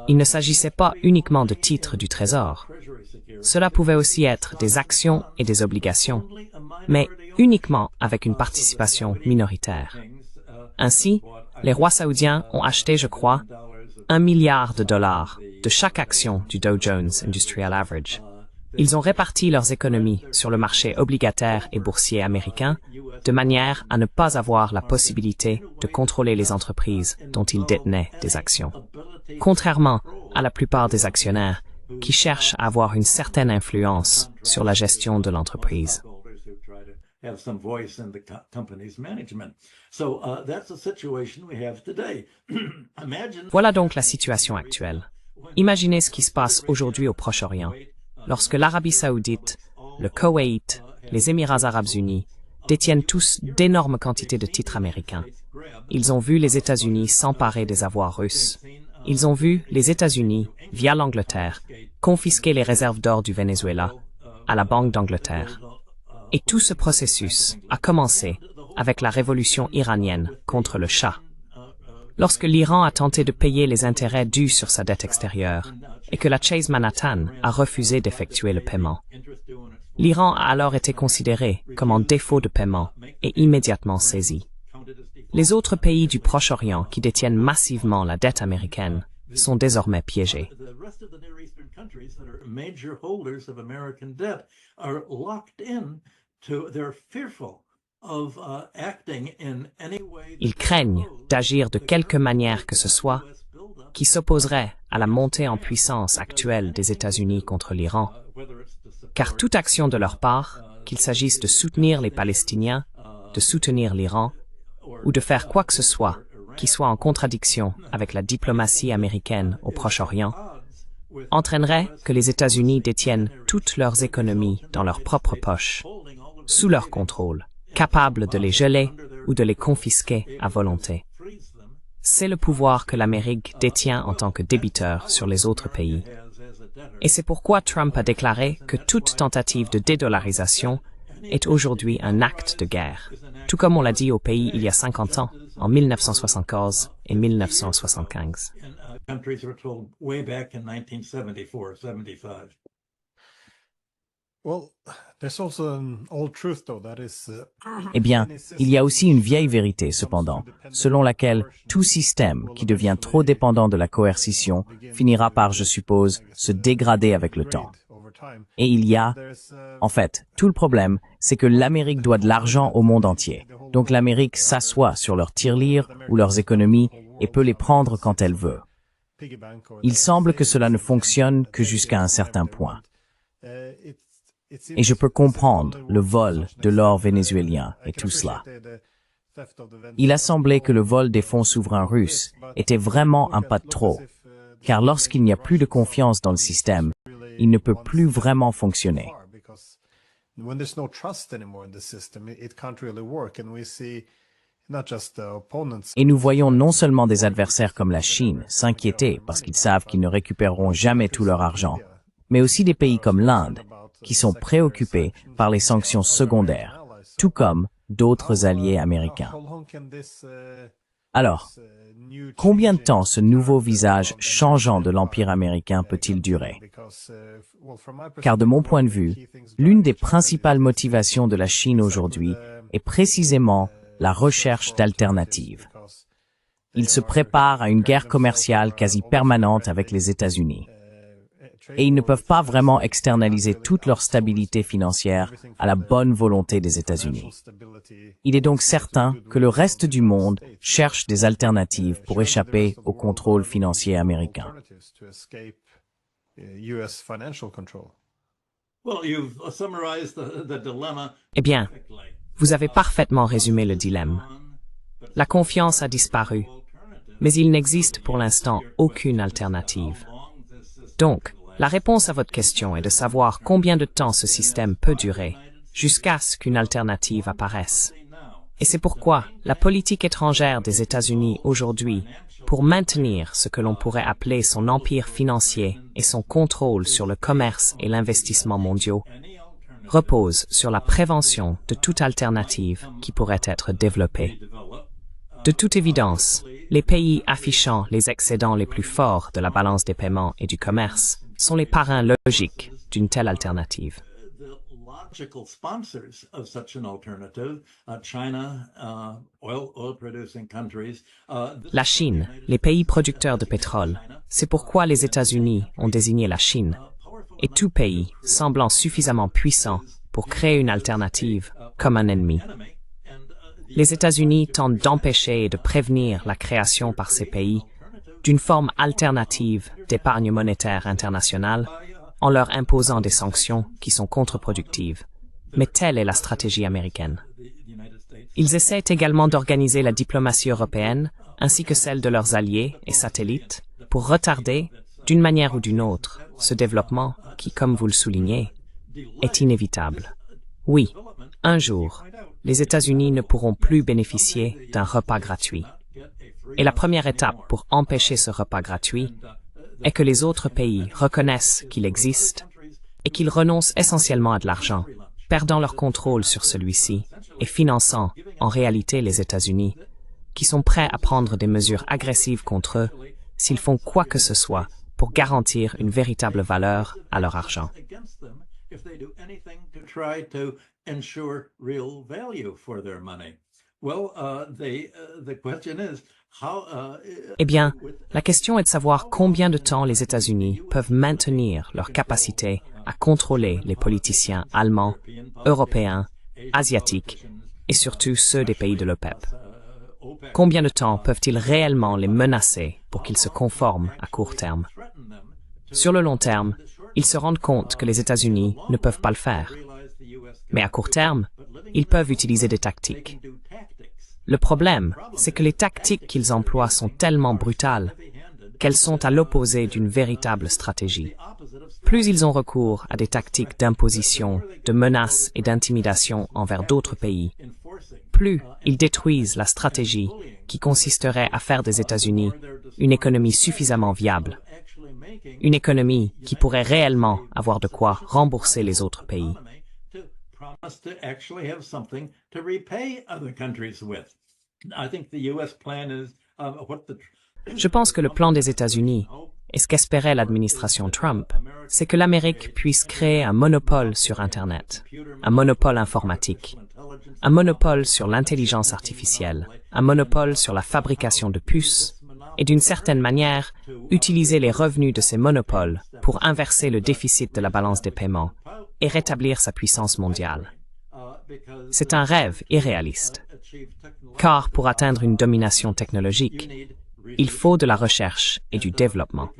Il ne s'agissait pas uniquement de titres du Trésor. Cela pouvait aussi être des actions et des obligations, mais uniquement avec une participation minoritaire. Ainsi, les rois saoudiens ont acheté, je crois, $1 milliard de chaque action du Dow Jones Industrial Average. Ils ont réparti leurs économies sur le marché obligataire et boursier américain de manière à ne pas avoir la possibilité de contrôler les entreprises dont ils détenaient des actions. Contrairement à la plupart des actionnaires qui cherchent à avoir une certaine influence sur la gestion de l'entreprise. Voilà donc la situation actuelle. Imaginez ce qui se passe aujourd'hui au Proche-Orient, lorsque l'Arabie saoudite, le Koweït, les Émirats arabes unis détiennent tous d'énormes quantités de titres américains. Ils ont vu les États-Unis s'emparer des avoirs russes. Ils ont vu les États-Unis, via l'Angleterre, confisquer les réserves d'or du Venezuela à la Banque d'Angleterre. Et tout ce processus a commencé avec la révolution iranienne contre le Shah. Lorsque l'Iran a tenté de payer les intérêts dus sur sa dette extérieure et que la Chase Manhattan a refusé d'effectuer le paiement, l'Iran a alors été considéré comme en défaut de paiement et immédiatement saisi. Les autres pays du Proche-Orient qui détiennent massivement la dette américaine sont désormais piégés. Ils craignent d'agir de quelque manière que ce soit qui s'opposerait à la montée en puissance actuelle des États-Unis contre l'Iran, car toute action de leur part, qu'il s'agisse de soutenir les Palestiniens, de soutenir l'Iran, ou de faire quoi que ce soit qui soit en contradiction avec la diplomatie américaine au Proche-Orient, entraînerait que les États-Unis détiennent toutes leurs économies dans leur propre poche, sous leur contrôle, capables de les geler ou de les confisquer à volonté. C'est le pouvoir que l'Amérique détient en tant que débiteur sur les autres pays. Et c'est pourquoi Trump a déclaré que toute tentative de dédollarisation est aujourd'hui un acte de guerre, tout comme on l'a dit au pays il y a 50 ans, en 1974 et 1975. Eh bien, il y a aussi une vieille vérité, cependant, selon laquelle tout système qui devient trop dépendant de la coercition finira par, je suppose, se dégrader avec le temps. Et il y a, en fait, tout le problème, c'est que l'Amérique doit de l'argent au monde entier. Donc l'Amérique s'assoit sur leurs tirelires ou leurs économies et peut les prendre quand elle veut. Il semble que cela ne fonctionne que jusqu'à un certain point. Et je peux comprendre le vol de l'or vénézuélien et tout cela. Il a semblé que le vol des fonds souverains russes était vraiment un pas de trop, car lorsqu'il n'y a plus de confiance dans le système, il ne peut plus vraiment fonctionner. Et nous voyons non seulement des adversaires comme la Chine s'inquiéter parce qu'ils savent qu'ils ne récupéreront jamais tout leur argent, mais aussi des pays comme l'Inde, qui sont préoccupés par les sanctions secondaires, tout comme d'autres alliés américains. Alors, combien de temps ce nouveau visage changeant de l'Empire américain peut-il durer? Car de mon point de vue, l'une des principales motivations de la Chine aujourd'hui est précisément la recherche d'alternatives. Il se prépare à une guerre commerciale quasi permanente avec les États-Unis. et ils ne peuvent pas vraiment externaliser toute leur stabilité financière à la bonne volonté des États-Unis. Il est donc certain que le reste du monde cherche des alternatives pour échapper au contrôle financier américain. Eh bien, vous avez parfaitement résumé le dilemme. La confiance a disparu, mais il n'existe pour l'instant aucune alternative. Donc, la réponse à votre question est de savoir combien de temps ce système peut durer, jusqu'à ce qu'une alternative apparaisse. Et c'est pourquoi la politique étrangère des États-Unis aujourd'hui, pour maintenir ce que l'on pourrait appeler son empire financier et son contrôle sur le commerce et l'investissement mondiaux, repose sur la prévention de toute alternative qui pourrait être développée. De toute évidence, les pays affichant les excédents les plus forts de la balance des paiements et du commerce sont les parrains logiques d'une telle alternative. La Chine, les pays producteurs de pétrole, c'est pourquoi les États-Unis ont désigné la Chine, et tout pays semblant suffisamment puissant pour créer une alternative comme un ennemi. Les États-Unis tentent d'empêcher et de prévenir la création par ces pays d'une forme alternative d'épargne monétaire internationale en leur imposant des sanctions qui sont contre-productives. Mais telle est la stratégie américaine. Ils essaient également d'organiser la diplomatie européenne ainsi que celle de leurs alliés et satellites pour retarder, d'une manière ou d'une autre, ce développement qui, comme vous le soulignez, est inévitable. Oui, un jour, les États-Unis ne pourront plus bénéficier d'un repas gratuit. Et la première étape pour empêcher ce repas gratuit est que les autres pays reconnaissent qu'il existe et qu'ils renoncent essentiellement à de l'argent, perdant leur contrôle sur celui-ci et finançant, en réalité, les États-Unis, qui sont prêts à prendre des mesures agressives contre eux s'ils font quoi que ce soit pour garantir une véritable valeur à leur argent. Eh bien, la question est de savoir combien de temps les États-Unis peuvent maintenir leur capacité à contrôler les politiciens allemands, européens, asiatiques et surtout ceux des pays de l'OPEP. Combien de temps peuvent-ils réellement les menacer pour qu'ils se conforment à court terme? Sur le long terme, ils se rendent compte que les États-Unis ne peuvent pas le faire. Mais à court terme, ils peuvent utiliser des tactiques. Le problème, c'est que les tactiques qu'ils emploient sont tellement brutales qu'elles sont à l'opposé d'une véritable stratégie. Plus ils ont recours à des tactiques d'imposition, de menaces et d'intimidation envers d'autres pays, plus ils détruisent la stratégie qui consisterait à faire des États-Unis une économie suffisamment viable, une économie qui pourrait réellement avoir de quoi rembourser les autres pays. Je pense que le plan des États-Unis, et ce qu'espérait l'administration Trump, c'est que l'Amérique puisse créer un monopole sur Internet, un monopole informatique, un monopole sur l'intelligence artificielle, un monopole sur la fabrication de puces, et d'une certaine manière, utiliser les revenus de ces monopoles pour inverser le déficit de la balance des paiements et rétablir sa puissance mondiale. C'est un rêve irréaliste, car pour atteindre une domination technologique, il faut de la recherche et du développement.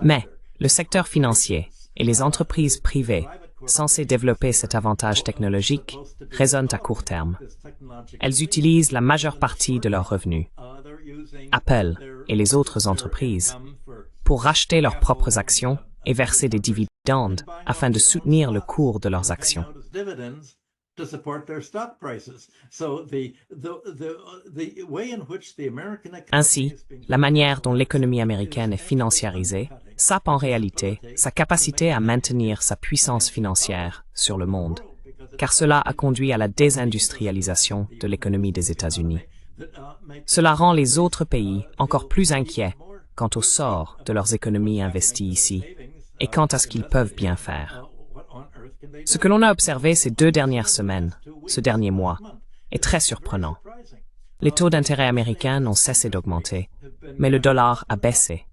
Mais le secteur financier et les entreprises privées censées développer cet avantage technologique raisonnent à court terme. Elles utilisent la majeure partie de leurs revenus, Apple et les autres entreprises, pour racheter leurs propres actions et verser des dividendes afin de soutenir le cours de leurs actions. Ainsi, la manière dont l'économie américaine est financiarisée sape en réalité sa capacité à maintenir sa puissance financière sur le monde, car cela a conduit à la désindustrialisation de l'économie des États-Unis. Cela rend les autres pays encore plus inquiets quant au sort de leurs économies investies ici et quant à ce qu'ils peuvent bien faire. Ce que l'on a observé ces 2 dernières semaines, ce dernier mois, est très surprenant. Les taux d'intérêt américains n'ont cessé d'augmenter, mais le dollar a baissé.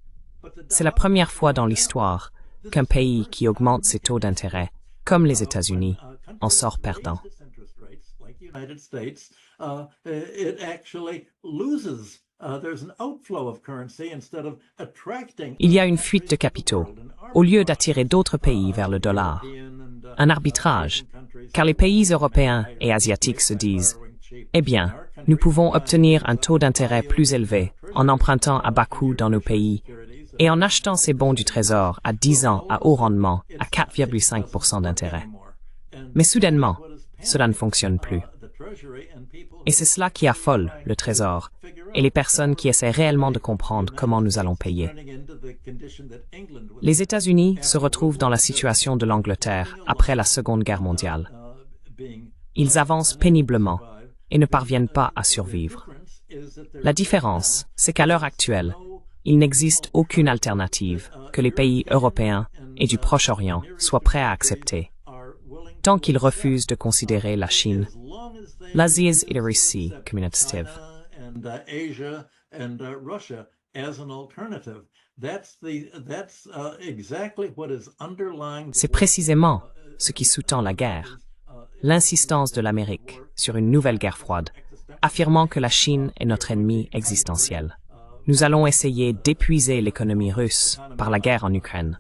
C'est la première fois dans l'histoire qu'un pays qui augmente ses taux d'intérêt, comme les États-Unis, en sort perdant. Il y a une fuite de capitaux, au lieu d'attirer d'autres pays vers le dollar. Un arbitrage, car les pays européens et asiatiques se disent « Eh bien, nous pouvons obtenir un taux d'intérêt plus élevé en empruntant à bas coût dans nos pays et en achetant ces bons du Trésor à 10 ans à haut rendement à 4,5% d'intérêt. » Mais soudainement, cela ne fonctionne plus. Et c'est cela qui affole le Trésor et les personnes qui essaient réellement de comprendre comment nous allons payer. Les États-Unis se retrouvent dans la situation de l'Angleterre après la Seconde Guerre mondiale. Ils avancent péniblement et ne parviennent pas à survivre. La différence, c'est qu'à l'heure actuelle, il n'existe aucune alternative que les pays européens et du Proche-Orient soient prêts à accepter, tant qu'ils refusent de considérer la Chine, l'Asia's Idrissi Communicative. C'est précisément ce qui sous-tend la guerre, l'insistance de l'Amérique sur une nouvelle guerre froide, affirmant que la Chine est notre ennemi existentiel. Nous allons essayer d'épuiser l'économie russe par la guerre en Ukraine.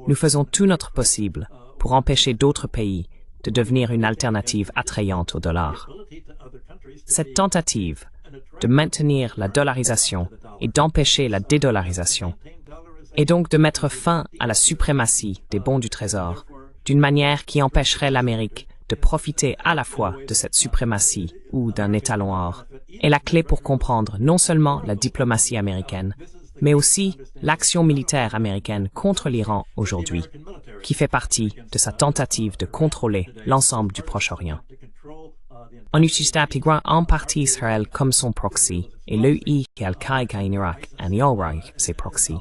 Nous faisons tout notre possible pour empêcher d'autres pays de devenir une alternative attrayante au dollar. Cette tentative de maintenir la dollarisation et d'empêcher la dédollarisation est donc de mettre fin à la suprématie des bons du Trésor d'une manière qui empêcherait l'Amérique de profiter à la fois de cette suprématie ou d'un étalon or est la clé pour comprendre non seulement la diplomatie américaine, mais aussi l'action militaire américaine contre l'Iran aujourd'hui, qui fait partie de sa tentative de contrôler l'ensemble du Proche-Orient. On utilise en partie Israël comme son proxy, et l'EI qui Al-Qaïda en Irak et en Irak ses proxys.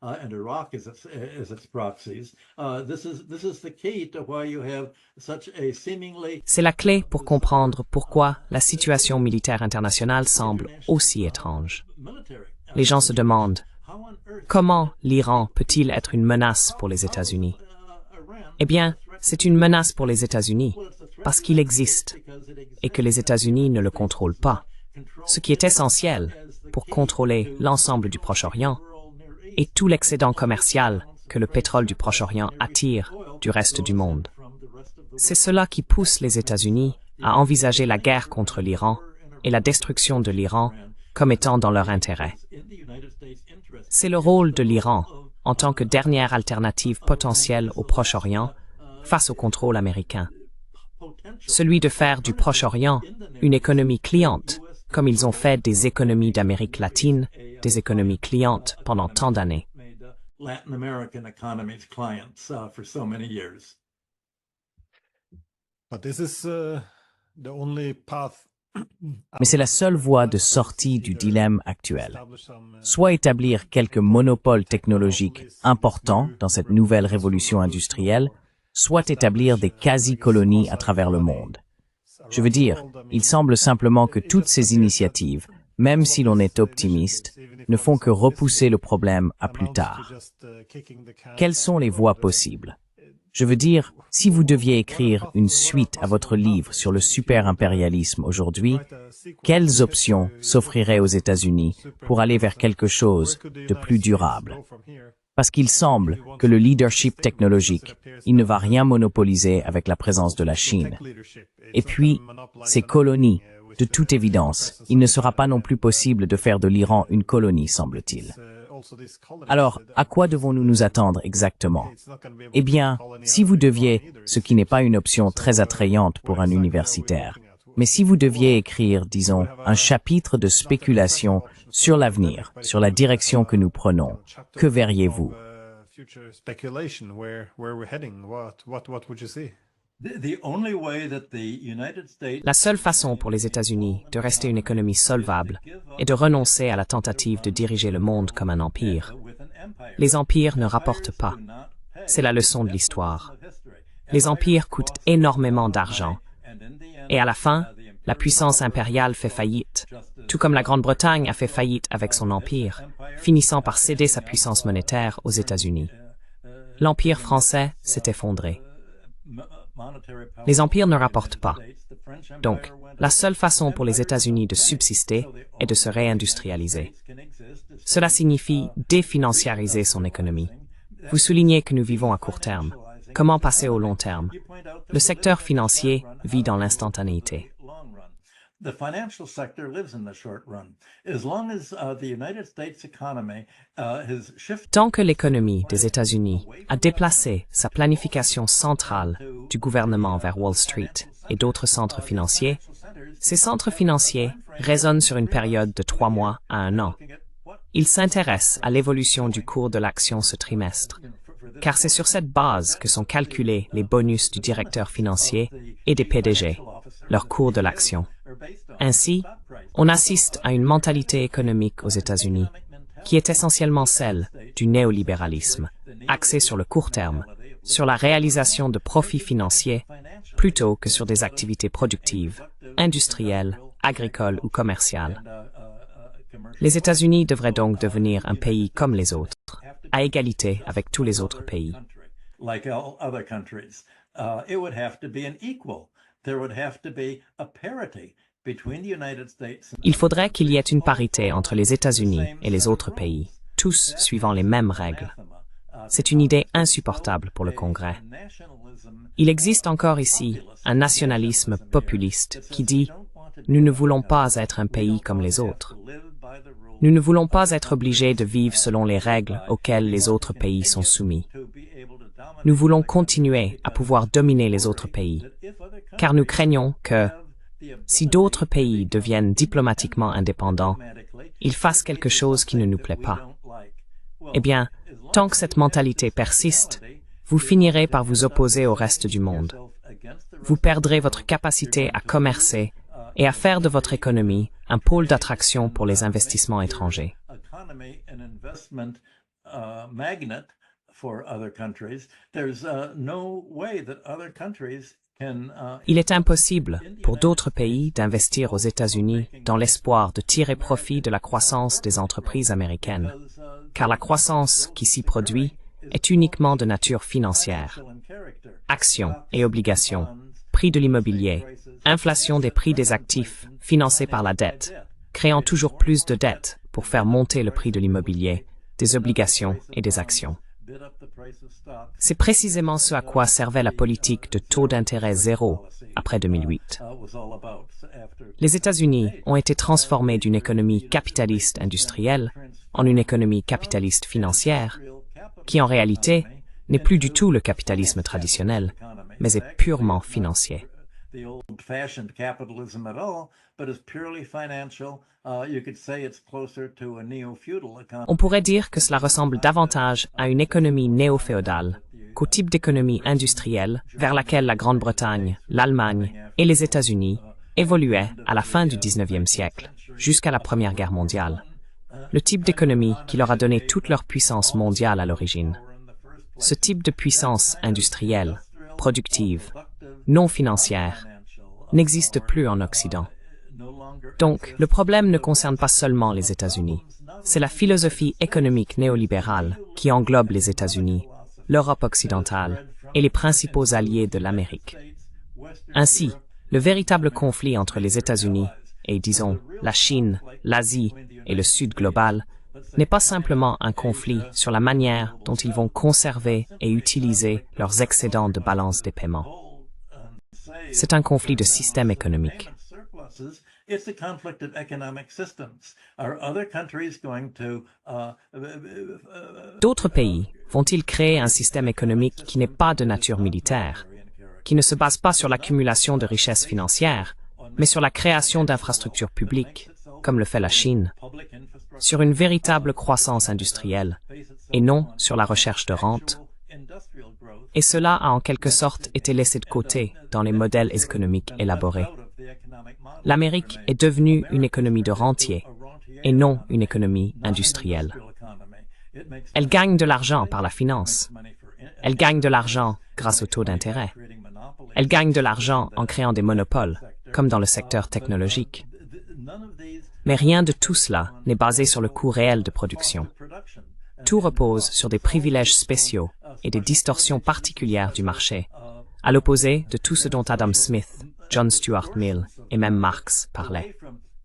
And Iraq as its proxies. This is the key to why you have such a seemingly. C'est la clé pour comprendre pourquoi la situation militaire internationale semble aussi étrange. Les gens se demandent comment l'Iran peut-il être une menace pour les États-Unis? Eh bien, c'est une menace pour les États-Unis parce qu'il existe et que les États-Unis ne le contrôlent pas, ce qui est essentiel pour contrôler l'ensemble du Proche-Orient et tout l'excédent commercial que le pétrole du Proche-Orient attire du reste du monde. C'est cela qui pousse les États-Unis à envisager la guerre contre l'Iran et la destruction de l'Iran comme étant dans leur intérêt. C'est le rôle de l'Iran, en tant que dernière alternative potentielle au Proche-Orient, face au contrôle américain. Celui de faire du Proche-Orient une économie cliente, comme ils ont fait des économies d'Amérique latine, des économies clientes pendant tant d'années. Mais c'est la seule voie de sortie du dilemme actuel. Soit établir quelques monopoles technologiques importants dans cette nouvelle révolution industrielle, soit établir des quasi-colonies à travers le monde. Je veux dire, il semble simplement que toutes ces initiatives, même si l'on est optimiste, ne font que repousser le problème à plus tard. Quelles sont les voies possibles? Je veux dire, si vous deviez écrire une suite à votre livre sur le super-impérialisme aujourd'hui, quelles options s'offriraient aux États-Unis pour aller vers quelque chose de plus durable? Parce qu'il semble que le leadership technologique, il ne va rien monopoliser avec la présence de la Chine. Et puis, ces colonies, de toute évidence, il ne sera pas non plus possible de faire de l'Iran une colonie, semble-t-il. Alors, à quoi devons-nous nous attendre exactement? Eh bien, si vous deviez, ce qui n'est pas une option très attrayante pour un universitaire, mais si vous deviez écrire, disons, un chapitre de spéculation sur l'avenir, sur la direction que nous prenons, que verriez-vous? La seule façon pour les États-Unis de rester une économie solvable est de renoncer à la tentative de diriger le monde comme un empire. Les empires ne rapportent pas. C'est la leçon de l'histoire. Les empires coûtent énormément d'argent. Et à la fin, la puissance impériale fait faillite, tout comme la Grande-Bretagne a fait faillite avec son empire, finissant par céder sa puissance monétaire aux États-Unis. l'Empire français s'est effondré. Les empires ne rapportent pas. Donc, la seule façon pour les États-Unis de subsister est de se réindustrialiser. Cela signifie définanciariser son économie. Vous soulignez que nous vivons à court terme. Comment passer au long terme? Le secteur financier vit dans l'instantanéité. The financial sector lives in the short run. As long as the United States economy has shifted. Tant que l'économie des États-Unis a déplacé sa planification centrale du gouvernement vers Wall Street et d'autres centres financiers, ces centres financiers raisonnent sur une période de 3 mois à 1 an. Ils s'intéressent à l'évolution du cours de l'action ce trimestre, car c'est sur cette base que sont calculés les bonus du directeur financier et des PDG, leur cours de l'action. Ainsi, on assiste à une mentalité économique aux États-Unis qui est essentiellement celle du néolibéralisme, axée sur le court terme, sur la réalisation de profits financiers, plutôt que sur des activités productives, industrielles, agricoles ou commerciales. Les États-Unis devraient donc devenir un pays comme les autres, à égalité avec tous les autres pays. Il faudrait qu'il y ait une parité entre les États-Unis et les autres pays, tous suivant les mêmes règles. C'est une idée insupportable pour le Congrès. Il existe encore ici un nationalisme populiste qui dit « Nous ne voulons pas être un pays comme les autres. Nous ne voulons pas être obligés de vivre selon les règles auxquelles les autres pays sont soumis. Nous voulons continuer à pouvoir dominer les autres pays, car nous craignons que, si d'autres pays deviennent diplomatiquement indépendants, ils fassent quelque chose qui ne nous plaît pas. Eh bien, tant que cette mentalité persiste, vous finirez par vous opposer au reste du monde. Vous perdrez votre capacité à commercer et à faire de votre économie un pôle d'attraction pour les investissements étrangers. Il est impossible pour d'autres pays d'investir aux États-Unis dans l'espoir de tirer profit de la croissance des entreprises américaines, car la croissance qui s'y produit est uniquement de nature financière. Actions et obligations, prix de l'immobilier, inflation des prix des actifs financés par la dette, créant toujours plus de dettes pour faire monter le prix de l'immobilier, des obligations et des actions. C'est précisément ce à quoi servait la politique de taux d'intérêt zéro après 2008. Les États-Unis ont été transformés d'une économie capitaliste industrielle en une économie capitaliste financière, qui en réalité n'est plus du tout le capitalisme traditionnel, mais est purement financier. On pourrait dire que cela ressemble davantage à une économie néo-féodale qu'au type d'économie industrielle vers laquelle la Grande-Bretagne, l'Allemagne et les États-Unis évoluaient à la fin du XIXe siècle, jusqu'à la Première Guerre mondiale. Le type d'économie qui leur a donné toute leur puissance mondiale à l'origine. Ce type de puissance industrielle, productive, non financière, n'existe plus en Occident. Donc, le problème ne concerne pas seulement les États-Unis. C'est la philosophie économique néolibérale qui englobe les États-Unis, l'Europe occidentale et les principaux alliés de l'Amérique. Ainsi, le véritable conflit entre les États-Unis et, disons, la Chine, l'Asie et le Sud global n'est pas simplement un conflit sur la manière dont ils vont conserver et utiliser leurs excédents de balance des paiements. C'est un conflit de système économique. D'autres pays vont-ils créer un système économique qui n'est pas de nature militaire, qui ne se base pas sur l'accumulation de richesses financières, mais sur la création d'infrastructures publiques, comme le fait la Chine, sur une véritable croissance industrielle, et non sur la recherche de rente? Et cela a en quelque sorte été laissé de côté dans les modèles économiques élaborés. L'Amérique est devenue une économie de rentiers, et non une économie industrielle. Elle gagne de l'argent par la finance. Elle gagne de l'argent grâce au taux d'intérêt. Elle gagne de l'argent en créant des monopoles, comme dans le secteur technologique. Mais rien de tout cela n'est basé sur le coût réel de production. Tout repose sur des privilèges spéciaux et des distorsions particulières du marché, à l'opposé de tout ce dont Adam Smith, John Stuart Mill et même Marx parlaient.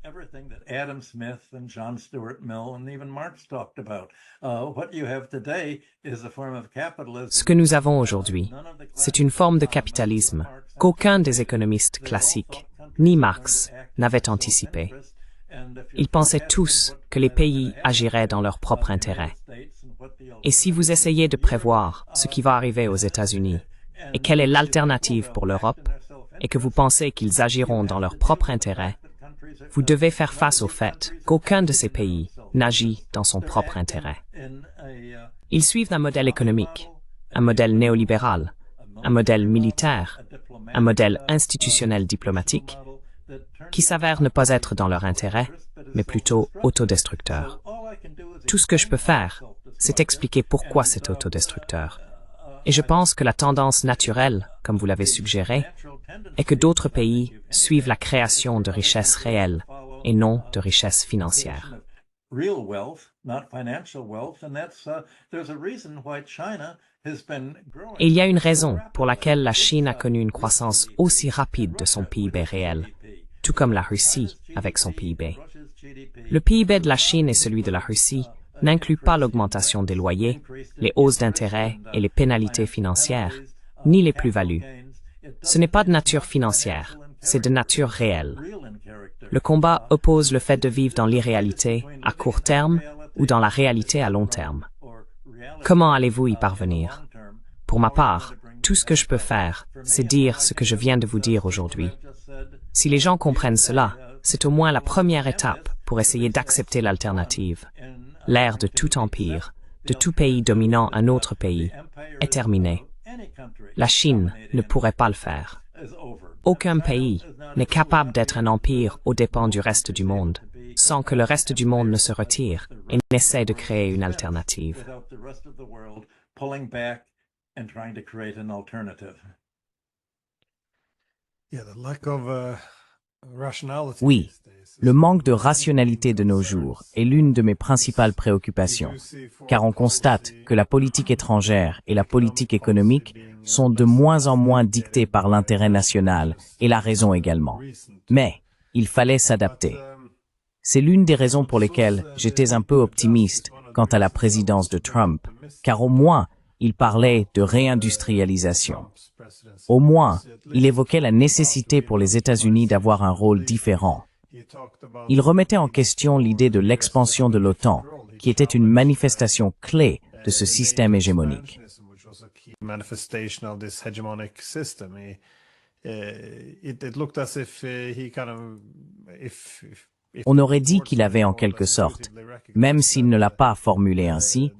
Everything that Adam Smith and John Stuart Mill and even Marx talked about. What you have today is a form of capitalism. Ce que nous avons aujourd'hui, c'est une forme de capitalisme qu'aucun des économistes classiques, ni Marx, n'avait anticipé. Ils pensaient tous que les pays agiraient dans leur propre intérêt. Et si vous essayez de prévoir ce qui va arriver aux États-Unis et quelle est l'alternative pour l'Europe, et que vous pensez qu'ils agiront dans leur propre intérêt, vous devez faire face au fait qu'aucun de ces pays n'agit dans son propre intérêt. Ils suivent un modèle économique, un modèle néolibéral, un modèle militaire, un modèle institutionnel diplomatique, qui s'avère ne pas être dans leur intérêt, mais plutôt autodestructeur. Tout ce que je peux faire, c'est expliquer pourquoi c'est autodestructeur. Et je pense que la tendance naturelle, comme vous l'avez suggéré, est que d'autres pays suivent la création de richesses réelles et non de richesses financières. Et il y a une raison pour laquelle la Chine a connu une croissance aussi rapide de son PIB réel, tout comme la Russie avec son PIB. Le PIB de la Chine et celui de la Russie n'inclut pas l'augmentation des loyers, les hausses d'intérêt et les pénalités financières, ni les plus-values. Ce n'est pas de nature financière, c'est de nature réelle. Le combat oppose le fait de vivre dans l'irréalité à court terme ou dans la réalité à long terme. Comment allez-vous y parvenir? Pour ma part, tout ce que je peux faire, c'est dire ce que je viens de vous dire aujourd'hui. Si les gens comprennent cela, c'est au moins la première étape pour essayer d'accepter l'alternative. L'ère de tout empire, de tout pays dominant un autre pays, est terminée. La Chine ne pourrait pas le faire. Aucun pays n'est capable d'être un empire aux dépens du reste du monde, sans que le reste du monde ne se retire et n'essaie de créer une alternative. Oui, le manque de rationalité de nos jours est l'une de mes principales préoccupations, car on constate que la politique étrangère et la politique économique sont de moins en moins dictées par l'intérêt national et la raison également. Mais il fallait s'adapter. C'est l'une des raisons pour lesquelles j'étais un peu optimiste quant à la présidence de Trump, car au moins il parlait de réindustrialisation. Au moins, il évoquait la nécessité pour les États-Unis d'avoir un rôle différent. Il remettait en question l'idée de l'expansion de l'OTAN, qui était une manifestation clé de ce système hégémonique. On aurait dit qu'il avait en quelque sorte, même s'il ne l'a pas formulé ainsi,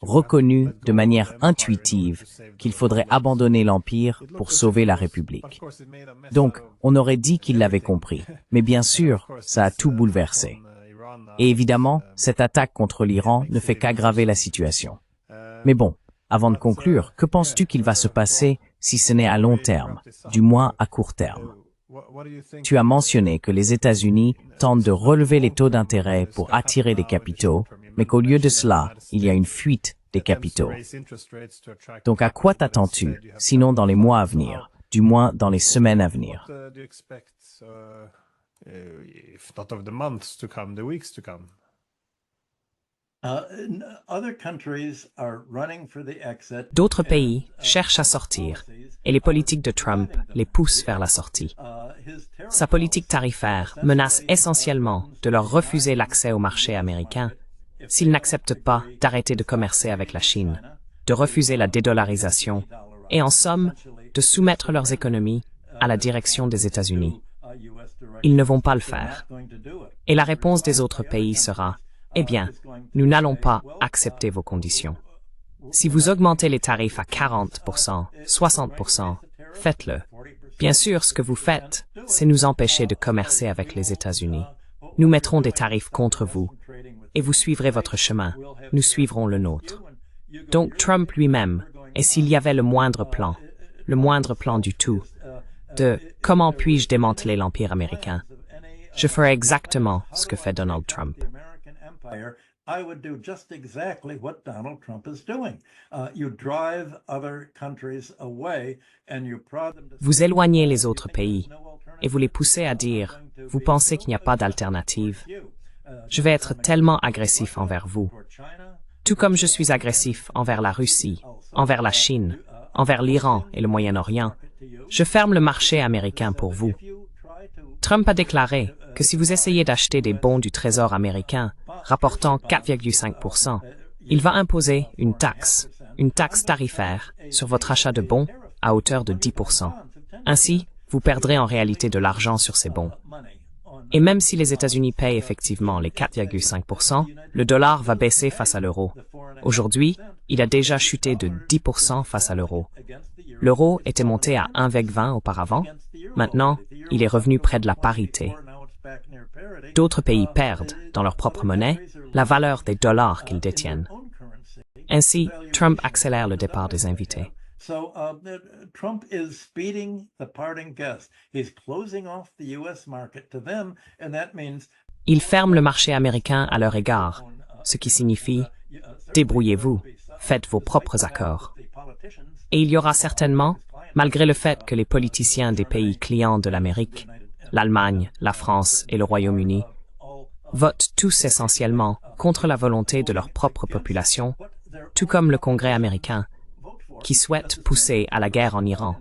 reconnu de manière intuitive qu'il faudrait abandonner l'Empire pour sauver la République. Donc, on aurait dit qu'il l'avait compris. Mais bien sûr, ça a tout bouleversé. Et évidemment, cette attaque contre l'Iran ne fait qu'aggraver la situation. Mais bon, avant de conclure, que penses-tu qu'il va se passer si ce n'est à long terme, du moins à court terme? Tu as mentionné que les États-Unis tentent de relever les taux d'intérêt pour attirer des capitaux, mais qu'au lieu de cela, il y a une fuite des capitaux. Donc à quoi t'attends-tu, sinon dans les mois à venir, du moins dans les semaines à venir? D'autres pays cherchent à sortir, et les politiques de Trump les poussent vers la sortie. Sa politique tarifaire menace essentiellement de leur refuser l'accès au marché américain s'ils n'acceptent pas d'arrêter de commercer avec la Chine, de refuser la dédollarisation et, en somme, de soumettre leurs économies à la direction des États-Unis. Ils ne vont pas le faire. Et la réponse des autres pays sera « Eh bien, nous n'allons pas accepter vos conditions. Si vous augmentez les tarifs à 40%, 60%, faites-le. Bien sûr, ce que vous faites, c'est nous empêcher de commercer avec les États-Unis. Nous mettrons des tarifs contre vous, et vous suivrez votre chemin, nous suivrons le nôtre. » Donc Trump lui-même, et s'il y avait le moindre plan du tout, de « comment puis-je démanteler l'Empire américain ?» je ferai exactement ce que fait Donald Trump. I would do just exactly what Donald Trump is doing. You drive other countries away and you prod them to Vous éloignez les autres pays et vous les poussez à dire « Vous pensez qu'il n'y a pas d'alternative ?» Je vais être tellement agressif envers vous, tout comme je suis agressif envers la Russie, envers la Chine, envers l'Iran et le Moyen-Orient. Je ferme le marché américain pour vous. Trump a déclaré que si vous essayez d'acheter des bons du Trésor américain rapportant 4,5%, il va imposer une taxe tarifaire sur votre achat de bons à hauteur de 10%. Ainsi, vous perdrez en réalité de l'argent sur ces bons. Et même si les États-Unis payent effectivement les 4,5%, le dollar va baisser face à l'euro. Aujourd'hui, il a déjà chuté de 10% face à l'euro. L'euro était monté à 1,20 auparavant. Maintenant, il est revenu près de la parité. D'autres pays perdent, dans leur propre monnaie, la valeur des dollars qu'ils détiennent. Ainsi, Trump accélère le départ des invités. So Trump is speeding the parting guests. He's closing off the U.S. market to them, and that means Il ferme le marché américain à leur égard, ce qui signifie « débrouillez-vous, faites vos propres accords ». Et il y aura certainement, malgré le fait que les politiciens des pays clients de l'Amérique, l'Allemagne, la France et le Royaume-Uni, votent tous essentiellement contre la volonté de leur propre population, tout comme le Congrès américain, qui souhaite pousser à la guerre en Iran,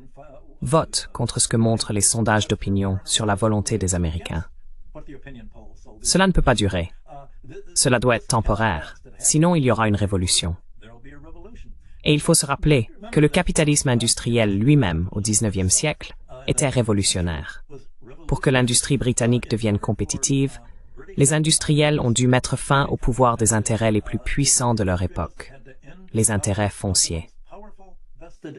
vote contre ce que montrent les sondages d'opinion sur la volonté des Américains. Cela ne peut pas durer. Cela doit être temporaire, sinon il y aura une révolution. Et il faut se rappeler que le capitalisme industriel lui-même au XIXe siècle était révolutionnaire. Pour que l'industrie britannique devienne compétitive, les industriels ont dû mettre fin au pouvoir des intérêts les plus puissants de leur époque, les intérêts fonciers.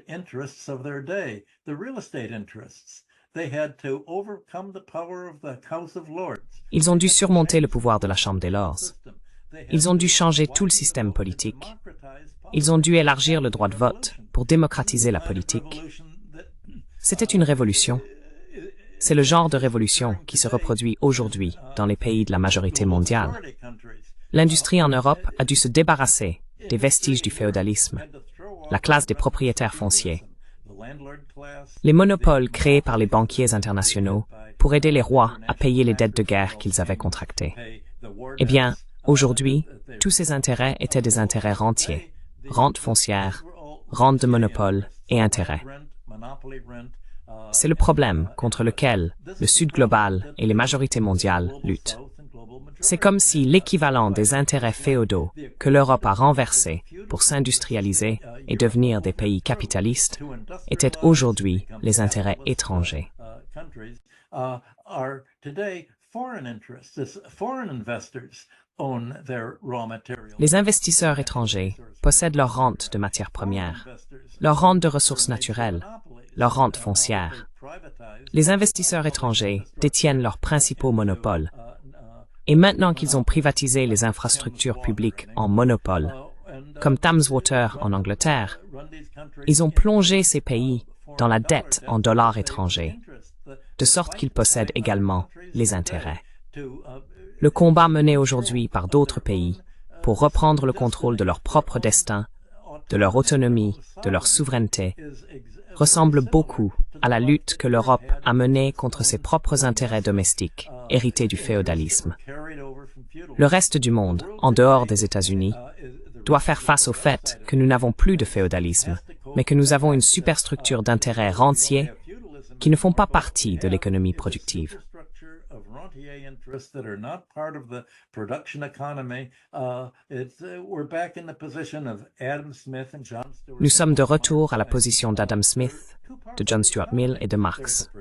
interests of their day, the real estate interests. They had to overcome the power of the House of Lords. Ils ont dû surmonter le pouvoir de la Chambre des Lords. Ils ont dû changer tout le système politique. Ils ont dû élargir le droit de vote pour démocratiser la politique. C'était une révolution. C'est le genre de révolution qui se reproduit aujourd'hui dans les pays de la majorité mondiale. L'industrie en Europe a dû se débarrasser des vestiges du féodalisme, la classe des propriétaires fonciers, les monopoles créés par les banquiers internationaux pour aider les rois à payer les dettes de guerre qu'ils avaient contractées. Eh bien, aujourd'hui, tous ces intérêts étaient des intérêts rentiers, rente foncière, rente de monopole et intérêts. C'est le problème contre lequel le Sud global et les majorités mondiales luttent. C'est comme si l'équivalent des intérêts féodaux que l'Europe a renversés pour s'industrialiser et devenir des pays capitalistes était aujourd'hui les intérêts étrangers. Les investisseurs étrangers possèdent leur rente de matières premières, leur rente de ressources naturelles, leur rente foncière. Les investisseurs étrangers détiennent leurs principaux monopoles. Et maintenant qu'ils ont privatisé les infrastructures publiques en monopole, comme Thames Water en Angleterre, ils ont plongé ces pays dans la dette en dollars étrangers, de sorte qu'ils possèdent également les intérêts. Le combat mené aujourd'hui par d'autres pays pour reprendre le contrôle de leur propre destin, de leur autonomie, de leur souveraineté, ressemble beaucoup à la lutte que l'Europe a menée contre ses propres intérêts domestiques, hérités du féodalisme. Le reste du monde, en dehors des États-Unis, doit faire face au fait que nous n'avons plus de féodalisme, mais que nous avons une superstructure d'intérêts rentiers qui ne font pas partie de l'économie productive. Nous sommes de retour à la position d'Adam Smith, de John Stuart Mill et de Marx.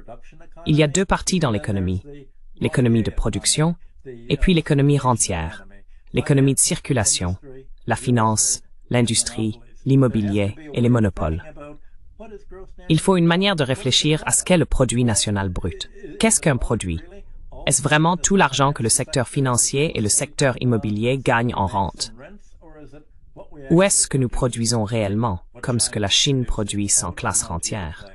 Il y a deux parties dans l'économie de production et puis l'économie rentière, l'économie de circulation, la finance, l'industrie, l'immobilier et les monopoles. Il faut une manière de réfléchir à ce qu'est le produit national brut. Qu'est-ce qu'un produit? Est-ce vraiment tout l'argent que le secteur financier et le secteur immobilier gagnent en rente? Ou est-ce que nous produisons réellement, comme ce que la Chine produit sans classe rentière?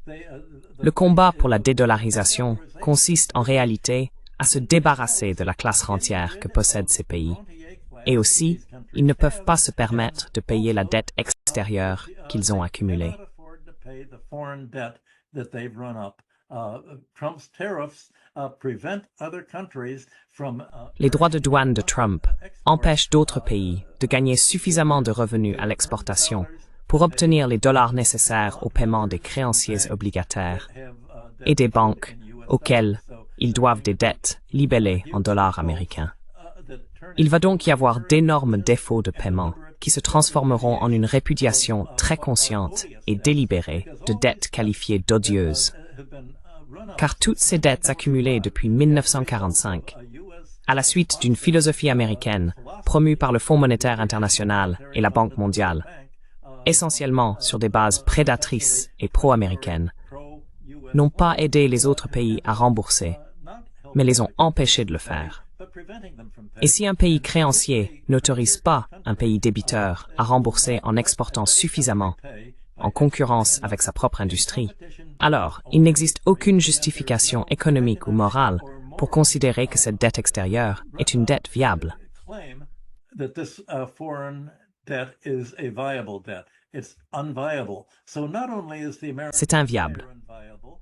Le combat pour la dédollarisation consiste en réalité à se débarrasser de la classe rentière que possèdent ces pays. Et aussi, ils ne peuvent pas se permettre de payer la dette extérieure qu'ils ont accumulée. Les droits de douane de Trump empêchent d'autres pays de gagner suffisamment de revenus à l'exportation pour obtenir les dollars nécessaires au paiement des créanciers obligataires et des banques auxquelles ils doivent des dettes libellées en dollars américains. Il va donc y avoir d'énormes défauts de paiement qui se transformeront en une répudiation très consciente et délibérée de dettes qualifiées d'odieuses. Car toutes ces dettes accumulées depuis 1945, à la suite d'une philosophie américaine promue par le Fonds monétaire international et la Banque mondiale, essentiellement sur des bases prédatrices et pro-américaines, n'ont pas aidé les autres pays à rembourser, mais les ont empêchés de le faire. Et si un pays créancier n'autorise pas un pays débiteur à rembourser en exportant suffisamment, en concurrence avec sa propre industrie, alors il n'existe aucune justification économique ou morale pour considérer que cette dette extérieure est une dette viable. C'est inviable.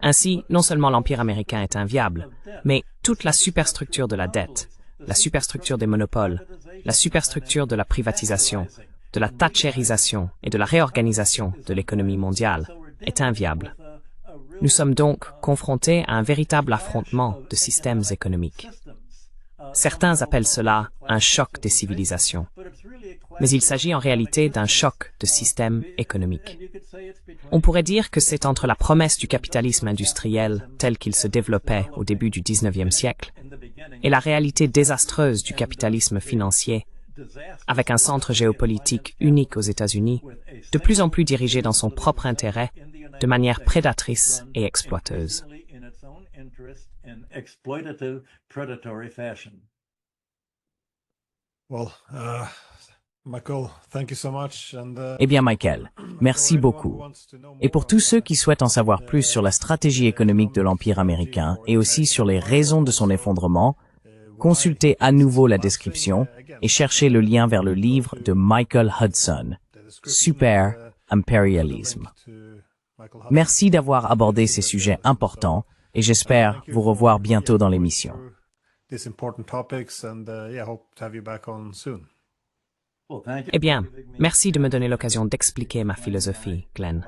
Ainsi, non seulement l'Empire américain est inviable, mais toute la superstructure de la dette, la superstructure des monopoles, la superstructure de la privatisation, de la thatcherisation et de la réorganisation de l'économie mondiale est inviable. Nous sommes donc confrontés à un véritable affrontement de systèmes économiques. Certains appellent cela un choc des civilisations, mais il s'agit en réalité d'un choc de système économique. On pourrait dire que c'est entre la promesse du capitalisme industriel tel qu'il se développait au début du XIXe siècle et la réalité désastreuse du capitalisme financier, avec un centre géopolitique unique aux États-Unis, de plus en plus dirigé dans son propre intérêt, de manière prédatrice et exploiteuse. Eh bien, Michael, merci beaucoup. Et pour tous ceux qui souhaitent en savoir plus sur la stratégie économique de l'Empire américain et aussi sur les raisons de son effondrement, consultez à nouveau la description et cherchez le lien vers le livre de Michael Hudson, Super Imperialism. Merci d'avoir abordé ces sujets importants et j'espère vous revoir bientôt dans l'émission. Eh bien, merci de me donner l'occasion d'expliquer ma philosophie, Glenn.